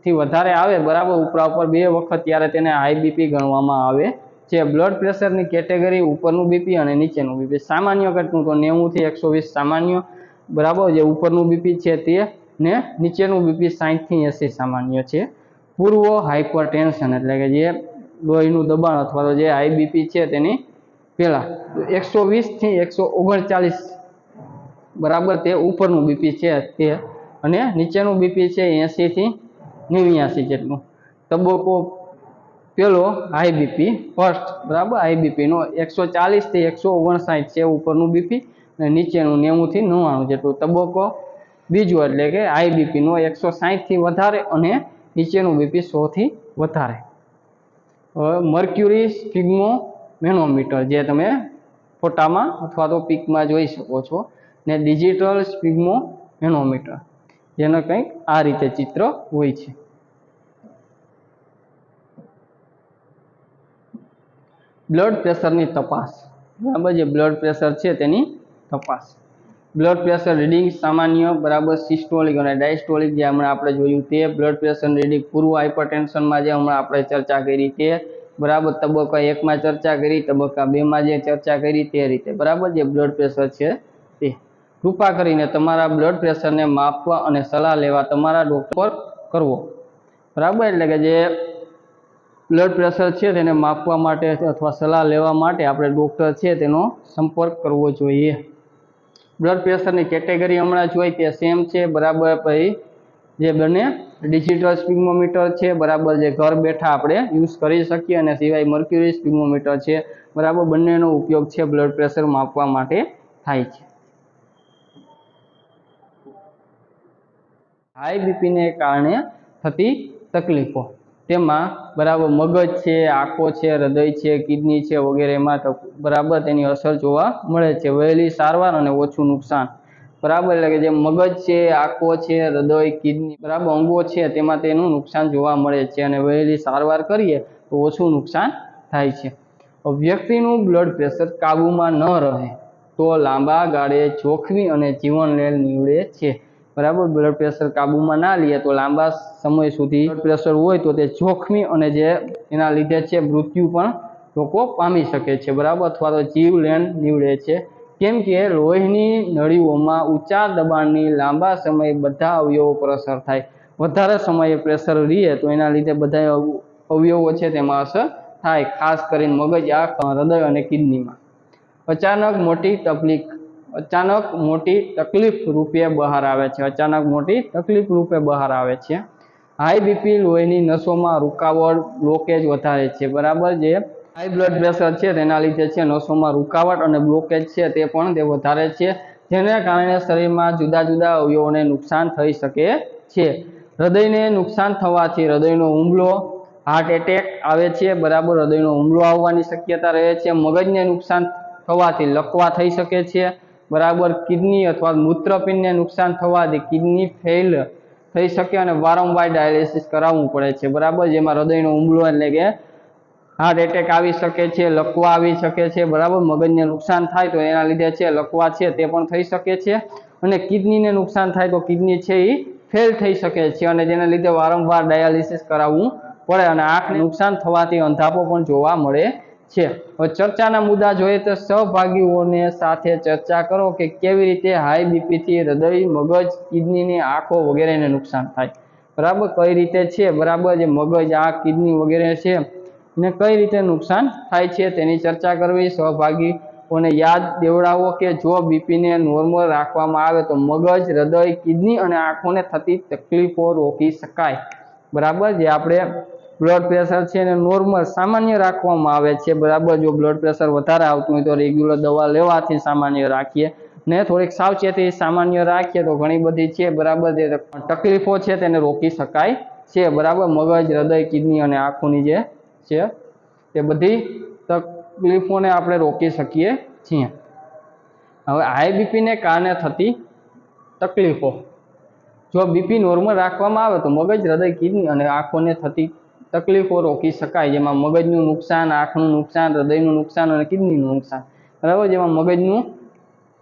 થી વધારે આવે બરાબર, ઉપરા ઉપર 2 વખત, ત્યારે તેને હાઈ બીપી ગણવામાં આવે છે. બ્લડ પ્રેશરની કેટેગરી ઉપરનું બીપી અને નીચેનું બીપી. સામાન્ય કેટલું તો 90 થી 120 સામાન્ય બરાબર, જે ઉપરનું બીપી છે તે, ને નીચેનું બીપી 60 થી 80 સામાન્ય છે. પૂર્વ હાઇપરટેન્શન એટલે કે જે લોહીનું દબાણ અથવા તો જે હાઈ બીપી છે તેની પહેલા 120 થી 139 બરાબર, તે ઉપરનું બીપી છે તે, અને નીચેનું બીપી છે 80 થી 89 જેટલું. તબક્કો પેલો હાઈ બીપી ફર્સ્ટ બરાબર, હાઈ બીપી નો 140 થી 159 છે ઉપરનું બીપી, અને નીચેનું 90 થી 99 જેટલું. તબક્કો બીજો એટલે કે હાઈ બીપી નો 160 થી વધારે અને નીચેનું બીપી 100 થી વધારે. મર્ક્યુરી સ્ફિગ્મોમેનોમીટર જે તમે ફોટામાં અથવા તો પિકમાં જોઈ શકો છો, ને ડિજિટલ સ્ફિગ્મોમેનોમીટર જેનો કંઈક આ રીતે ચિત્ર હોય છે. બ્લડ પ્રેશરની તપાસ બરાબર, જે બ્લડ પ્રેશર છે તેની તપાસ. બ્લડ પ્રેશર રીડિંગ સામાન્ય બરાબર, સિસ્ટોલિક અને ડાયસ્ટોલિક જે હમણાં આપણે જોયું તે. બ્લડ પ્રેશર રીડિંગ પૂર્વ હાઇપરટેન્શનમાં જે હમણાં આપણે ચર્ચા કરી તે બરાબર, તબક્કા 1 માં ચર્ચા કરી, તબક્કા 2 માં જે ચર્ચા કરી તે રીતે બરાબર, જે બ્લડ પ્રેશર છે તે. કૃપા કરીને તમારા બ્લડ પ્રેશરને માપવા અને સલાહ લેવા તમારા ડૉક્ટર કરવો બરાબર. એટલે કે જે બ્લડ પ્રેશર છે તેને માપવા માટે અથવા સલાહ લેવા માટે આપણે ડૉક્ટર છે તેનો સંપર્ક કરવો જોઈએ. બ્લડ પ્રેશરની કેટેગરી હમણાં જોઈ તે સેમ છે બરાબર. પછી જે બંને ડિજિટલ સ્પિગ્મોમીટર છે બરાબર, જે ઘર બેઠા આપણે યુઝ કરી શકીએ, અને સિવાય મર્ક્યુરી સ્પિગ્મોમીટર છે બરાબર, બંનેનો ઉપયોગ છે બ્લડ પ્રેશર માપવા માટે થાય છે. હાઈ બીપીને કારણે થતી તકલીફો, તેમાં બરાબર મગજ છે, આંખો છે, હૃદય છે, કિડની છે વગેરેમાં બરાબર તેની અસર જોવા મળે છે. વહેલી સારવાર અને ઓછું નુકસાન બરાબર, એટલે કે જે મગજ છે, આંખો છે, હૃદય, કિડની બરાબર અંગો છે તેમાં તેનું નુકસાન જોવા મળે છે, અને વહેલી સારવાર કરીએ તો ઓછું નુકસાન થાય છે. વ્યક્તિનું બ્લડ પ્રેશર કાબૂમાં ન રહે તો લાંબા ગાળે જોખમી અને જીવનલેણ નીવડે છે. બરાબર, બ્લડ પ્રેશર કાબૂમાં ના લઈએ તો લાંબા સમય સુધી બ્લડ પ્રેશર હોય તો તે જોખમી અને જે એના લીધે છે મૃત્યુ પણ લોકો પામી શકે છે બરાબર, અથવા તો જીવલેણ નીવડે છે. કેમ કે લોહીની નળીઓમાં ઊંચા દબાણની લાંબા સમય બધા અવયવો પર અસર થાય. વધારે સમયે પ્રેશર રહીએ તો એના લીધે બધા અવયવો છે તેમાં અસર થાય, ખાસ કરીને મગજ, આંખ, હૃદય અને કિડનીમાં. અચાનક મોટી તકલીફ રૂપે બહાર આવે છે. અચાનક મોટી તકલીફ રૂપે બહાર આવે છે. હાઈ બીપી લોહીની નસોમાં રૂકાવટ, બ્લોકેજ વધારે છે બરાબર, જે હાઈ બ્લડ પ્રેશર છે તેના લીધે છે નસોમાં રૂકાવટ અને બ્લોકેજ છે તે પણ તે વધારે છે, જેને કારણે શરીરમાં જુદા જુદા અવયવોને નુકસાન થઈ શકે છે. હૃદયને નુકસાન થવાથી હૃદયનો હુમલો, હાર્ટ એટેક આવે છે બરાબર, હૃદયનો હુમલો આવવાની શક્યતા રહે છે. મગજને નુકસાન થવાથી લકવા થઈ શકે છે બરાબર, કિડની અથવા મૂત્રપિંડને નુકસાન થવાથી કિડની ફેલ થઈ શકે અને વારંવાર ડાયાલિસિસ કરાવવું પડે છે બરાબર, જેમાં હૃદયનો હુમલો એટલે કે હાર્ટ એટેક આવી શકે છે, લકવા આવી શકે છે બરાબર. મગજને નુકસાન થાય તો એના લીધે છે લકવા છે તે પણ થઈ શકે છે, અને કિડનીને નુકસાન થાય તો કિડની છે એ ફેલ થઈ શકે છે, અને જેના લીધે વારંવાર ડાયાલિસિસ કરાવવું પડે, અને આંખને નુકસાન થવાથી અંધાપો પણ જોવા મળે છે. હવે ચર્ચાના મુદ્દા જોઈએ તો સહભાગીઓને સાથે ચર્ચા કરો કે કેવી રીતે હાઈ બીપીથી હૃદય, મગજ, કિડનીની, આંખો વગેરેને નુકસાન થાય બરાબર, કઈ રીતે છે બરાબર, જે મગજ, આંખ, કિડની વગેરે છે ને કઈ રીતે નુકસાન થાય છે તેની ચર્ચા કરવી. સહભાગીઓને યાદ દેવડાવો કે જો બીપીને નોર્મલ રાખવામાં આવે તો મગજ, હૃદય, કિડની અને આંખોને થતી તકલીફો રોકી શકાય બરાબર. જે આપણે બ્લડ પ્રેશર છે એને નોર્મલ સામાન્ય રાખવામાં આવે છે બરાબર. જો બ્લડ પ્રેશર વધારે આવતું હોય તો રેગ્યુલર દવા લેવાથી સામાન્ય રાખીએ, ને થોડીક સાવચેતી સામાન્ય રાખીએ તો ઘણી બધી છે બરાબર જે તકલીફો છે તેને રોકી શકાય છે બરાબર. મગજ, હૃદય, કિડની અને આંખોની જે છે તે બધી તકલીફોને આપણે રોકી શકીએ છીએ. હવે હાઈ બીપીને કારણે થતી તકલીફો, જો બીપી નોર્મલ રાખવામાં આવે તો મગજ, હૃદય, કિડની અને આંખોને થતી તકલીફો રોકી શકાય, જેમાં મગજનું નુકસાન, આંખનું નુકસાન, હૃદયનું નુકસાન અને કિડનીનું નુકસાન બરાબર. જેમાં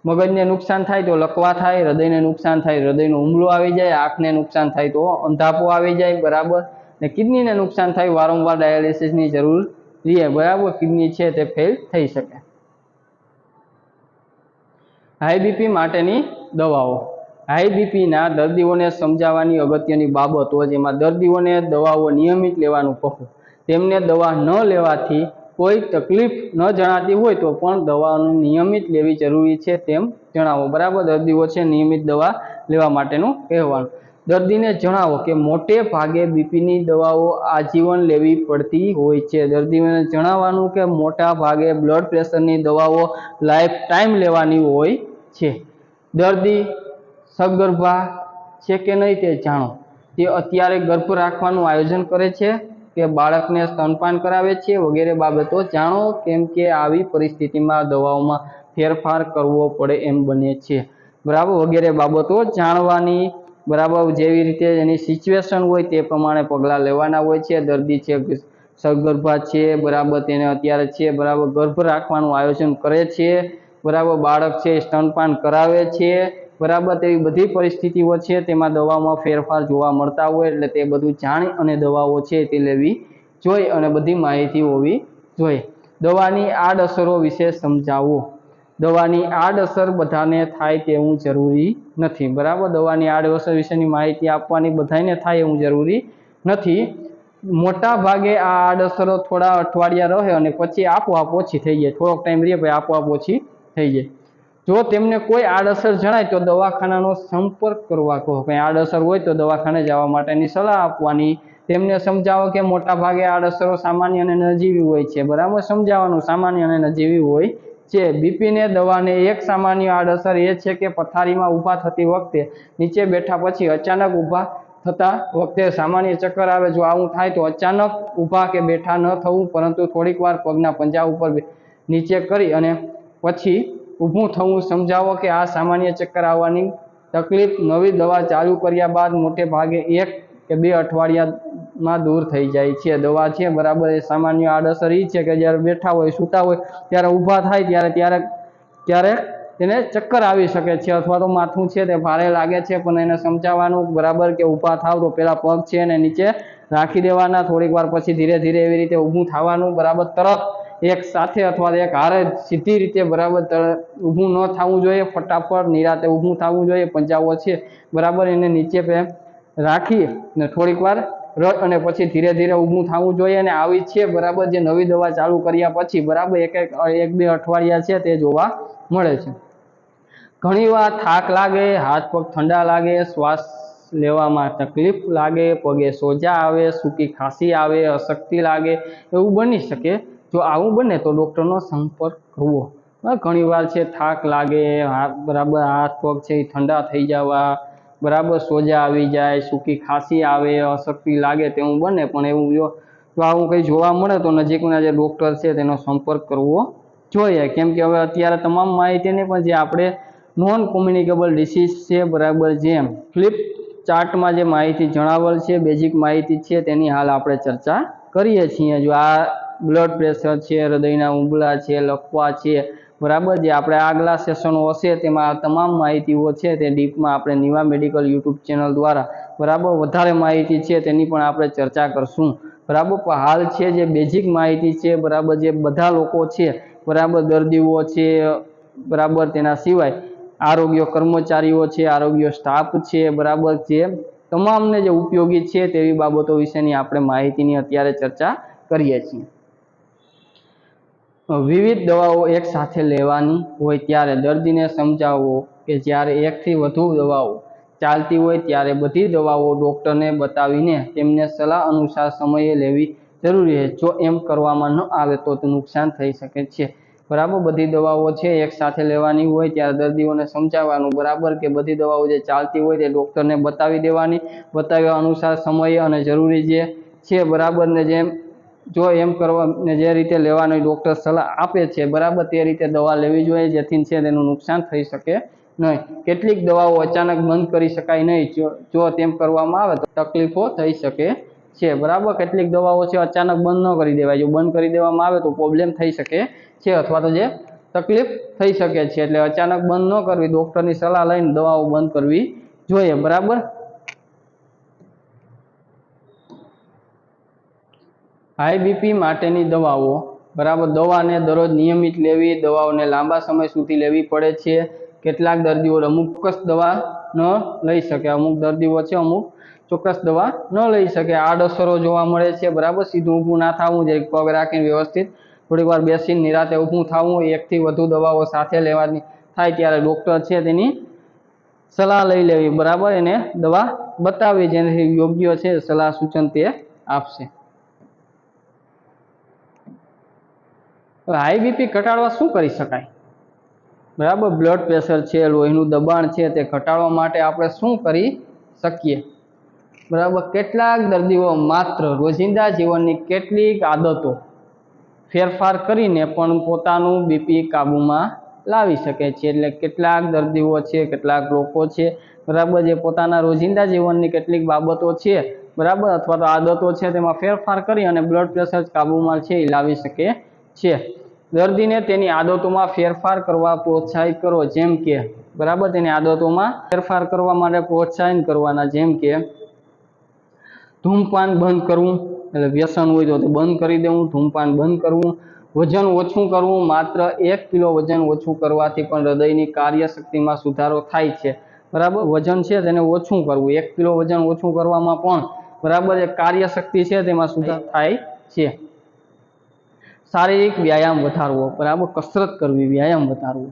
મગજને નુકસાન થાય તો લકવા થાય, હૃદયને નુકસાન થાય હૃદયનો હુમલો આવી જાય, આંખને નુકસાન થાય તો અંધાપો આવી જાય બરાબર, ને કિડનીને નુકસાન થાય વારંવાર ડાયાલિસિસની જરૂર રહે બરાબર, કિડની છે તે ફેલ થઈ શકે. હાઈ બીપી માટેની દવાઓ. હાઈ બીપીના દર્દીઓને સમજાવવાની અગત્યની બાબતો, જેમાં દર્દીઓને દવાઓ નિયમિત લેવાનું કહો. તેમને દવા ન લેવાથી કોઈ તકલીફ ન જણાતી હોય તો પણ દવાનું નિયમિત લેવી જરૂરી છે તેમ જણાવો બરાબર. દર્દીઓ છે નિયમિત દવા લેવા માટેનું કહેવાનું. દર્દીને જણાવો કે મોટે ભાગે બીપીની દવાઓ આજીવન લેવી પડતી હોય છે. દર્દીઓને જણાવવાનું કે મોટા ભાગે બ્લડ પ્રેશરની દવાઓ લાઈફ ટાઈમ લેવાની હોય છે. દર્દી સગર્ભા છે કે નહીં તે જાણો. તે અત્યારે ગર્ભ રાખવાનું આયોજન કરે છે કે બાળકને સ્તનપાન કરાવે છે વગેરે બાબતો જાણો, કેમ કે આવી પરિસ્થિતિમાં દવાઓમાં ફેરફાર કરવો પડે એમ બને છે બરાબર. વગેરે બાબતો જાણવાની બરાબર. જેવી રીતે એની સિચ્યુએશન હોય તે પ્રમાણે પગલાં લેવાના હોય છે. દર્દી છે સગર્ભા છે બરાબર, તેને અત્યારે છે બરાબર ગર્ભ રાખવાનું આયોજન કરે છે બરાબર, બાળક છે સ્તનપાન કરાવે છે બરાબર, તેવી બધી પરિસ્થિતિઓ છે તેમાં દવામાં ફેરફાર જોવા મળતા હોય, એટલે તે બધું જાણી અને દવાઓ છે તે લેવી જોઈએ અને બધી માહિતી હોવી જોઈએ. દવાની આડઅસરો વિશે સમજાવો. દવાની આડઅસર બધાને થાય તેવું જરૂરી નથી બરાબર. દવાની આડઅસર વિશેની માહિતી આપવાની બધાને થાય એવું જરૂરી નથી. મોટા ભાગે આ આડઅસરો થોડા અઠવાડિયા રહે અને પછી આપોઆપ ઓછી થઈ જાય, થોડોક ટાઈમ રહે પછી આપોઆપ ઓછી થઈ જાય. જો તેમને કોઈ આડઅસર જણાય તો દવાખાનાનો સંપર્ક કરવા કહો. કંઈ આડઅસર હોય તો દવાખાને જવા માટેની સલાહ આપવાની. તેમને સમજાવો કે મોટા ભાગે આડઅસરો સામાન્ય અને નજીવી હોય છે. બરાબર, સમજાવવાનું સામાન્ય અને નજીવી હોય છે. બીપીને દવાને એક સામાન્ય આડઅસર એ છે કે પથારીમાં ઊભા થતી વખતે નીચે બેઠા પછી અચાનક ઊભા થતા વખતે સામાન્ય ચક્કર આવે. જો આવું થાય તો અચાનક ઊભા કે બેઠા ન થવું, પરંતુ થોડીક વાર પગના પંજા ઉપર નીચે કરી અને પછી ઊભું થવું. સમજાવો કે આ સામાન્ય ચક્કર આવવાની તકલીફ નવી દવા ચાલુ કર્યા બાદ મોટે ભાગે 1 કે 2 અઠવાડિયામાં દૂર થઈ જાય છે. દવા છે બરાબર, એ સામાન્ય આડઅસર એ છે કે જ્યારે બેઠા હોય, સૂતા હોય, ત્યારે ઊભા થાય ત્યારે તેને ચક્કર આવી શકે છે, અથવા તો માથું છે તે ભારે લાગે છે. પણ એને સમજાવવાનું બરાબર કે ઊભા થાવ તો પેલા પગ છે એને નીચે રાખી દેવાના. થોડીક વાર પછી ધીરે ધીરે એવી રીતે ઊભું થવાનું. બરાબર, તરત એક સાથે અથવા એક હારે સીધી રીતે બરાબર ઊભું ન થવું જોઈએ. ફટાફટ નિરાતે ઊભું થવું જોઈએ. પંજાઓ છે બરાબર એને નીચે રાખી ને થોડીક વાર અને પછી ધીરે ધીરે ઊભું થવું જોઈએ. અને આવી છે બરાબર જે નવી દવા ચાલુ કર્યા પછી બરાબર 1-2 અઠવાડિયા છે તે જોવા મળે છે. ઘણીવાર થાક લાગે, હાથ પગ ઠંડા લાગે, શ્વાસ લેવામાં તકલીફ લાગે, પગે સોજા આવે, સૂકી ખાંસી આવે, અશક્તિ લાગે, એવું બની શકે. જો આવું બને તો ડૉક્ટરનો સંપર્ક કરવો. ઘણીવાર છે થાક લાગે, બરાબર હાથ પગ છે એ ઠંડા થઈ જવા, બરાબર સોજા આવી જાય, સૂકી ખાંસી આવે, અશક્તિ લાગે તેવું બને. પણ એવું જો આવું કંઈ જોવા મળે તો નજીકના જે ડૉક્ટર છે તેનો સંપર્ક કરવો જોઈએ. કેમ કે હવે અત્યારે તમામ માહિતીને પણ જે આપણે નોન કોમ્યુનિકેબલ ડિસીઝ છે બરાબર, જેમ ફ્લિપ ચાર્ટમાં જે માહિતી જણાવેલ છે, બેઝિક માહિતી છે તેની હાલ આપણે ચર્ચા કરીએ છીએ. જો આ બ્લડ પ્રેશર છે, હૃદયના ઉંબલા છે, લકવા છે બરાબર, જે આપણે આગલા સેશનો હશે તેમાં તમામ માહિતીઓ છે તે ડીપમાં આપણે નિવા મેડિકલ યુટ્યુબ ચેનલ દ્વારા બરાબર વધારે માહિતી છે તેની પણ આપણે ચર્ચા કરશું. બરાબર, પણ હાલ છે જે બેઝિક માહિતી છે બરાબર, જે બધા લોકો છે બરાબર, દર્દીઓ છે બરાબર, તેના સિવાય આરોગ્ય કર્મચારીઓ છે, આરોગ્ય સ્ટાફ છે બરાબર, જે તમામને જે ઉપયોગી છે તેવી બાબતો વિશેની આપણે માહિતીની અત્યારે ચર્ચા કરીએ છીએ. વિવિધ દવાઓ એક સાથે લેવાની હોય ત્યારે દર્દીને સમજાવવો કે જ્યારે 1 થી વધુ દવાઓ ચાલતી હોય ત્યારે બધી દવાઓ ડૉક્ટરને બતાવીને તેમને સલાહ અનુસાર સમયે લેવી જરૂરી છે. જો એમ કરવામાં ન આવે તો નુકસાન થઈ શકે છે. બરાબર, બધી દવાઓ છે એક સાથે લેવાની હોય ત્યારે દર્દીઓને સમજાવવાનું બરાબર કે બધી દવાઓ જે ચાલતી હોય તે ડૉક્ટરને બતાવી દેવાની. બતાવ્યા અનુસાર સમયે અને જરૂરી જે છે બરાબર, ને જેમ જો એમ કરવા ને જે રીતે લેવાની ડૉક્ટર સલાહ આપે છે બરાબર તે રીતે દવા લેવી જોઈએ, જેથી છે તેનું નુકસાન થઈ શકે નહીં. કેટલીક દવાઓ અચાનક બંધ કરી શકાય નહીં. જો તેમ કરવામાં આવે તો તકલીફો થઈ શકે છે. બરાબર, કેટલીક દવાઓ છે અચાનક બંધ ન કરી દેવાય. જો બંધ કરી દેવામાં આવે તો પ્રોબ્લેમ થઈ શકે છે, અથવા તો જે તકલીફ થઈ શકે છે. એટલે અચાનક બંધ ન કરવી, ડૉક્ટરની સલાહ લઈને દવાઓ બંધ કરવી જોઈએ. બરાબર, હાઈ બીપી માટેની દવાઓ બરાબર, દવાને દરરોજ નિયમિત લેવી, દવાઓને લાંબા સમય સુધી લેવી પડે છે. કેટલાક દર્દીઓ અમુક ચોક્કસ દવા ન લઈ શકે, અમુક દર્દીઓ છે અમુક ચોક્કસ દવા ન લઈ શકે. આડઅસરો જોવા મળે છે બરાબર, સીધું ઊભું ના થવું, જે પગ રાખીને વ્યવસ્થિત થોડીક વાર બેસીને નિરાતે ઊભું થવું, 1 થી વધુ દવાઓ સાથે લેવાની થાય ત્યારે ડૉક્ટર છે તેની સલાહ લઈ લેવી બરાબર, એને દવા બતાવી જેનાથી યોગ્ય છે સલાહ સૂચન તે આપશે. હાઈ બીપી ઘટાડવા શું કરી શકાય? બરાબર, બ્લડ પ્રેશર છે, લોહીનું દબાણ છે તે ઘટાડવા માટે આપણે શું કરી શકીએ? બરાબર, કેટલાક દર્દીઓ માત્ર રોજિંદા જીવનની કેટલીક આદતો ફેરફાર કરીને પણ પોતાનું બીપી કાબૂમાં લાવી શકે છે. એટલે કેટલાક દર્દીઓ છે, કેટલાક લોકો છે બરાબર, જે પોતાના રોજિંદા જીવનની કેટલીક બાબતો છે બરાબર, અથવા તો આદતો છે તેમાં ફેરફાર કરી અને બ્લડ પ્રેશર કાબૂમાં છે એ લાવી શકે છે. દર્દીને તેની આદતોમાં ફેરફાર કરવા પ્રોત્સાહિત કરો. જેમ કે બરાબર, તેની આદતોમાં ફેરફાર કરવા માટે પ્રોત્સાહિત કરવાના. જેમ કે ધૂમપાન બંધ કરવું, એટલે વ્યસન હોય તો બંધ કરી દેવું, ધૂમપાન બંધ કરવું. વજન ઓછું કરવું, માત્ર 1 કિલો વજન ઓછું કરવાથી પણ હૃદયની કાર્યશક્તિમાં સુધારો થાય છે. બરાબર, વજન છે તેને ઓછું કરવું, 1 કિલો વજન ઓછું કરવામાં પણ બરાબર જે કાર્યશક્તિ છે તેમાં સુધારો થાય છે. શારીરિક વ્યાયામ વધારવો, બરાબર કસરત કરવી, વ્યાયામ વધારવો.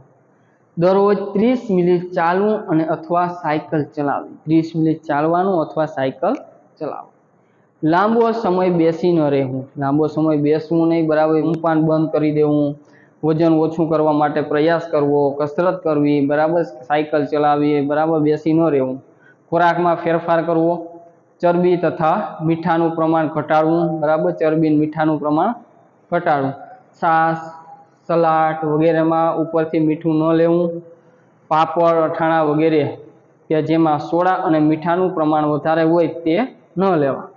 દરરોજ 30 મિનિટ ચાલવું અને અથવા સાયકલ ચલાવવી, 30 મિનિટ ચાલવાનું અથવા સાયકલ ચલાવવું. લાંબો સમય બેસી ન રહેવું, લાંબો સમય બેસવું નહીં, બરાબર, ઊંઘપાન બંધ કરી દેવું, વજન ઓછું કરવા માટે પ્રયાસ કરવો, કસરત કરવી, બરાબર, સાયકલ ચલાવવી, બરાબર, બેસી ન રહેવું. ખોરાકમાં ફેરફાર કરવો, ચરબી તથા મીઠાનું પ્રમાણ ઘટાડવું, બરાબર, ચરબી અને મીઠાનું પ્રમાણ ઘટાડવું. છાશ, સલાડ વગેરેમાં ઉપરથી મીઠું ન લેવું. પાપડ, અથાણા વગેરે કે જેમાં સોડા અને મીઠાનું પ્રમાણ વધારે હોય તે ન લેવા.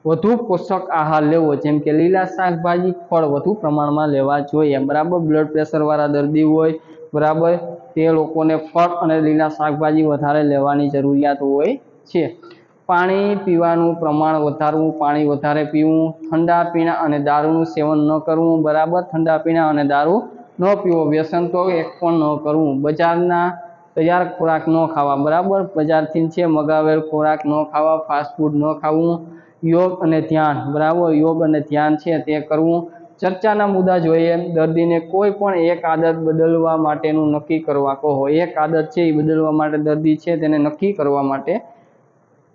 વધુ પોષક આહાર લેવો, જેમ કે લીલા શાકભાજી, ફળ વધુ પ્રમાણમાં લેવા જોઈએ, બરાબર. બ્લડ પ્રેશરવાળા દર્દી હોય, બરાબર, તે લોકોને ફળ અને લીલા શાકભાજી વધારે લેવાની જરૂરિયાત હોય છે. પાણી પીવાનું પ્રમાણ વધારવું, પાણી વધારે પીવું. ઠંડા પીણા અને દારૂનું સેવન ન કરવું, બરાબર, ઠંડા પીણા અને દારૂ ન પીવો. વ્યસન તો એક પણ ન કરવું. બજારના તૈયાર ખોરાક ન ખાવા, બરાબર, બજારથી છે મગાવેલ ખોરાક ન ખાવા. ફાસ્ટ ફૂડ ન ખાવું. યોગ અને ધ્યાન, બરાબર, યોગ અને ધ્યાન છે તે કરવું. ચર્ચાના મુદ્દા જોઈએ, દર્દીને કોઈ પણ એક આદત બદલવા માટેનું નક્કી કરવા કહો. એક આદત છે એ બદલવા માટે દર્દી છે તેને નક્કી કરવા માટે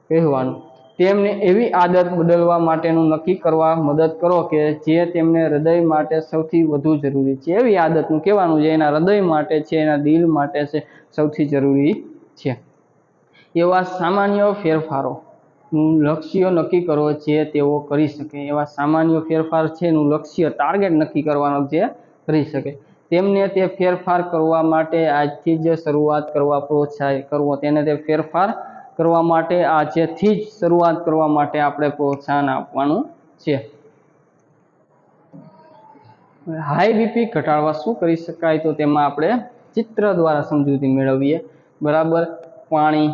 કહેવાનું. તેમને એવી આદત બદલવા માટેનું નક્કી કરવા મદદ કરો કે જે તેમને હૃદય માટે સૌથી વધુ જરૂરી છે. એવી આદતનું કહેવાનું જે એના હૃદય માટે છે, એના દિલ માટે છે, સૌથી જરૂરી છે. એવા સામાન્ય ફેરફારોનું લક્ષ્ય નક્કી કરો જે તેઓ કરી શકે. એવા સામાન્ય ફેરફાર છે એનું લક્ષ્ય, ટાર્ગેટ નક્કી કરવાનો જે કરી શકે. તેમને તે ફેરફાર કરવા માટે આજથી જ શરૂઆત કરવા પ્રોત્સાહિત કરવો. તેને તે ફેરફાર કરવા માટે આજથી જ શરૂઆત કરવા માટે આપણે પ્રોત્સાહન આપવાનું છે. હાઈ બીપી ઘટાડવા શું કરી શકાય, તો તેમાં આપણે ચિત્ર દ્વારા સમજૂતી મેળવીએ, બરાબર. પાણી,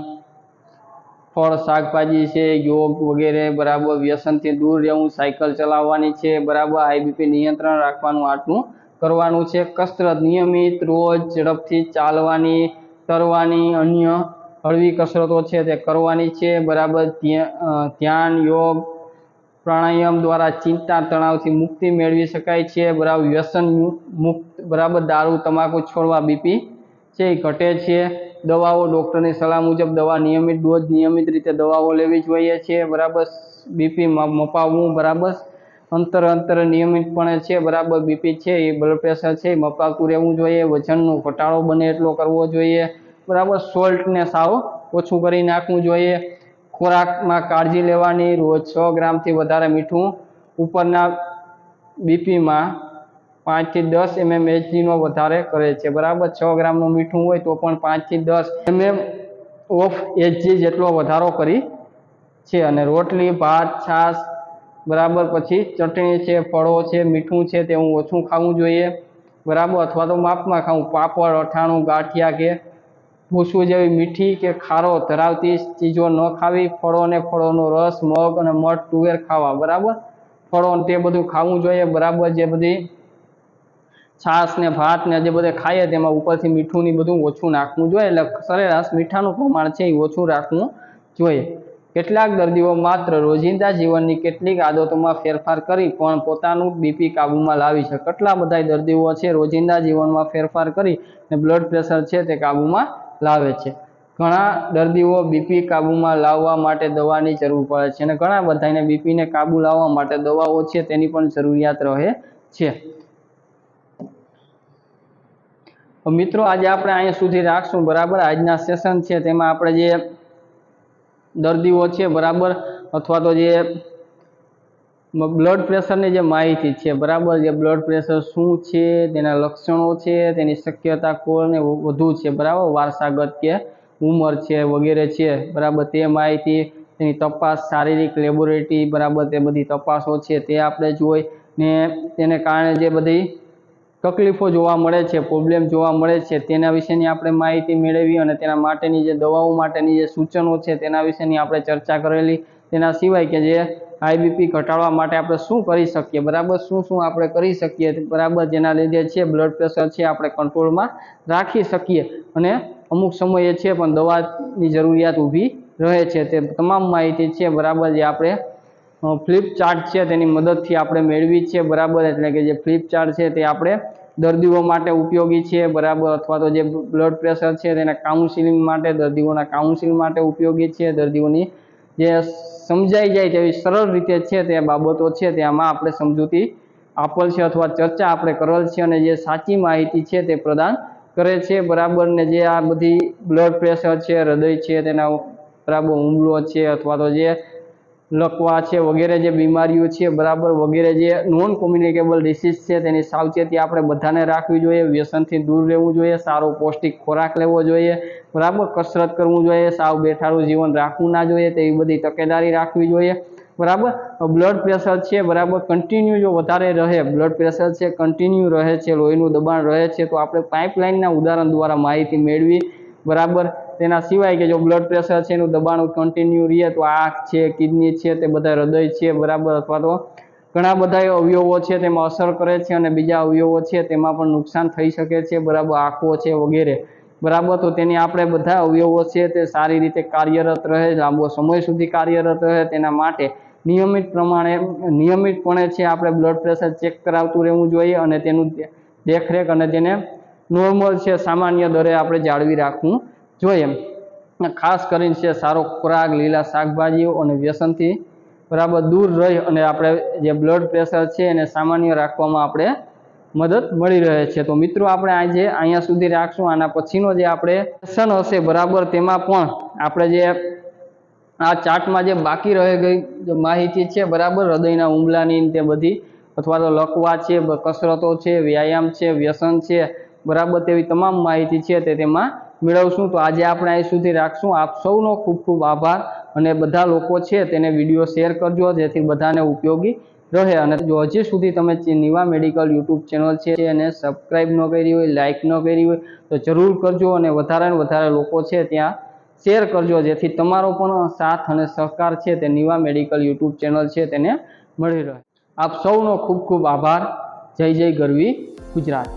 ફળ, શાકભાજી છે, યોગ વગેરે, બરાબર. વ્યસનથી દૂર રહેવું, સાયકલ ચલાવવાની છે, બરાબર. હાઈ બીપી નિયંત્રણ રાખવાનું, આટલું કરવાનું છે. કસરત નિયમિત રોજ ઝડપથી ચાલવાની, તરવાની, અન્ય હળવી કસરતો છે તે કરવાની છે, બરાબર. ધ્યાન, યોગ, પ્રાણાયામ દ્વારા ચિંતા, તણાવથી મુક્તિ મેળવી શકાય છે, બરાબર. વ્યસન મુક્ત, બરાબર. દારૂ, તમાકુ છોડવા બીપી છે એ ઘટે છે. દવાઓ, ડૉક્ટરની સલાહ મુજબ દવા નિયમિત ડોઝ, નિયમિત રીતે દવાઓ લેવી જોઈએ છે, બરાબર. બીપી મપાવવું, બરાબર. અંતર નિયમિતપણે છે, બરાબર. બીપી છે એ બ્લડ પ્રેશર છે એ મપાવતું રહેવું જોઈએ. વજનનો ઘટાડો બને એટલો કરવો જોઈએ, બરાબર. સોલ્ટને સાવ ઓછું કરી નાખવું જોઈએ. ખોરાકમાં કાળજી લેવાની. રોજ 6 ગ્રામથી વધારે મીઠું ઉપરના બીપીમાં 5 થી 10 mmHgનો વધારે કરે છે, બરાબર. 6 ગ્રામનું મીઠું હોય તો પણ 5 થી 10 mmHg જેટલો વધારો કરી છે. અને રોટલી, ભાત, છાશ, બરાબર, પછી ચટણી છે, ફળો છે, મીઠું છે તે ઓછું ખાવું જોઈએ, બરાબર, અથવા તો માપમાં ખાવું. પાપડ, અથાણું, ગાંઠિયા કે ભૂસું જેવી મીઠી કે ખારો ધરાવતી ચીજો ન ખાવી. ફળો અને ફળોનો રસ, મગ અને મઠ, તુવેર ખાવા, બરાબર. ફળો તે બધું ખાવું જોઈએ, બરાબર. જે બધી છાશ ને ભાત ને જે બધે ખાઈએ તેમાં ઉપરથી મીઠું ને બધું ઓછું નાખવું જોઈએ, એટલે સરેરાશ મીઠાનું પ્રમાણ છે એ ઓછું રાખવું જોઈએ. કેટલાક દર્દીઓ માત્ર રોજિંદા જીવનની કેટલીક આદતોમાં ફેરફાર કરી પણ પોતાનું બીપી કાબૂમાં લાવી છે. કેટલા બધા દર્દીઓ છે રોજિંદા જીવનમાં ફેરફાર કરી અને બ્લડ પ્રેશર છે તે કાબૂમાં લાવે છે. ઘણા દર્દીઓ બીપી કાબૂમાં લાવવા માટે દવાની જરૂર પડે છે અને ઘણા બધાને બીપીને કાબૂ લાવવા માટે દવાઓ છે તેની પણ જરૂરિયાત રહે છે. મિત્રો આજે આપણે અહીંયા સુધી રાખશું, બરાબર. આજના સેશન છે તેમાં આપણે જે દર્દીઓ છે, બરાબર, અથવા તો જે બ્લડ પ્રેશરની જે માહિતી છે, બરાબર, જે બ્લડ પ્રેશર શું છે, તેના લક્ષણો છે, તેની શક્યતા કોને વધુ છે, બરાબર, વારસાગત કે ઉંમર છે વગેરે છે, બરાબર, તે માહિતી, તેની તપાસ, શારીરિક લેબોરેટરી, બરાબર, તે બધી તપાસો છે તે આપણે જોઈ ને તેને કારણે જે બધી તકલીફો જોવા મળે છે, પ્રોબ્લેમ જોવા મળે છે તેના વિશેની આપણે માહિતી મેળવી અને તેના માટેની જે દવાઓ માટેની જે સૂચનો છે તેના વિશેની આપણે ચર્ચા કરેલી. તેના સિવાય કે જે હાઈ બીપી ઘટાડવા માટે આપણે શું કરી શકીએ, બરાબર, શું આપણે કરી શકીએ, બરાબર, જેના લીધે છે બ્લડ પ્રેશર છે આપણે કંટ્રોલમાં રાખી શકીએ અને અમુક સમયે છે પણ દવાની જરૂરિયાત ઊભી રહે છે, તે તમામ માહિતી છે, બરાબર, જે આપણે ફ્લિપ ચાર્ટ છે તેની મદદથી આપણે મેળવી છે, બરાબર. એટલે કે જે ફ્લિપ ચાર્ટ છે તે આપણે દર્દીઓ માટે ઉપયોગી છે, બરાબર. અથવા તો જે બ્લડ પ્રેશર છે તેના કાઉન્સિલિંગ માટે, દર્દીઓના કાઉન્સિલિંગ માટે ઉપયોગી છે. દર્દીઓની જે સમજાઈ જાય તેવી સરળ રીતે છે તે બાબતો છે તેમાં આપણે સમજૂતી આપેલ છે અથવા ચર્ચા આપણે કરેલ છે, અને જે સાચી માહિતી છે તે પ્રદાન કરે છે, બરાબર. ને જે આ બધી બ્લડ પ્રેશર છે, હૃદય છે તેના બરાબર હુમલો છે, અથવા તો જે લકવા છે વગેરે જે બીમારીઓ છે, બરાબર, વગેરે જે નોન કોમ્યુનિકેબલ ડિસીઝ છે તેની સાવચેતી આપણે બધાને રાખવી જોઈએ. વ્યસનથી દૂર રહેવું જોઈએ, સારો પૌષ્ટિક ખોરાક લેવો જોઈએ, બરાબર, કસરત કરવું જોઈએ, સાવ બેઠાડું જીવન રાખવું ના જોઈએ, તેવી બધી તકેદારી રાખવી જોઈએ, બરાબર. બ્લડ પ્રેશર છે, બરાબર, કન્ટિન્યુ જો વધારે રહે, બ્લડ પ્રેશર છે કન્ટિન્યુ રહે છે, લોહીનું દબાણ રહે છે, તો આપણે પાઇપલાઇનના ઉદાહરણ દ્વારા માહિતી મેળવી, બરાબર. તેના સિવાય કે જો બ્લડ પ્રેશર છે એનું દબાણ કન્ટિન્યુ રહે તો આંખ છે, કિડની છે, તે બધા હૃદય છે, બરાબર, અથવા તો ઘણા બધા અવયવો છે તેમાં અસર કરે છે, અને બીજા અવયવો છે તેમાં પણ નુકસાન થઈ શકે છે, બરાબર, આંખો છે વગેરે, બરાબર. તો તેની આપણે બધા અવયવો છે તે સારી રીતે કાર્યરત રહે, લાંબો સમય સુધી કાર્યરત રહે, તેના માટે નિયમિતપણે છે આપણે બ્લડ પ્રેશર ચેક કરાવતું રહેવું જોઈએ, અને તેનું દેખરેખ અને તેને નોર્મલ છે સામાન્ય દરે આપણે જાળવી રાખવું જોઈએ. ખાસ કરીને છે સારો ખોરાક, લીલા શાકભાજીઓ અને વ્યસનથી બરાબર દૂર રહી અને આપણે જે બ્લડ પ્રેશર છે એને સામાન્ય રાખવામાં આપણે મદદ મળી રહે છે. તો મિત્રો આપણે આજે અહીંયા સુધી રાખશું. આના પછીનો જે આપણે સેશન હશે, બરાબર, તેમાં પણ આપણે જે આ ચાર્ટમાં જે બાકી રહી ગઈ માહિતી છે, બરાબર, હૃદયના હુમલાની તે બધી, અથવા તો લકવા છે, કસરતો છે, વ્યાયામ છે, વ્યસન છે, બરાબર, તેવી તમામ માહિતી છે તે તેમાં મેળવશું. તો આજે આપણે અહીં સુધી રાખશું. આપ સૌનો ખૂબ ખૂબ આભાર, અને બધા લોકો છે તેને વિડીયો શેર કરજો જેથી બધાને ઉપયોગી રહે. અને જો હજી સુધી તમે નિવા મેડિકલ યુટ્યુબ ચેનલ છે એને સબસ્ક્રાઈબ ન કરી હોય, લાઇક ન કરી હોય તો જરૂર કરજો, અને વધારે ને વધારે લોકો છે ત્યાં શેર કરજો જેથી તમારો પણ સાથ અને સહકાર છે તે નિવા મેડિકલ યુટ્યુબ ચેનલ છે તેને મળી રહે. આપ સૌનો ખૂબ ખૂબ આભાર. જય જય ગરવી ગુજરાત.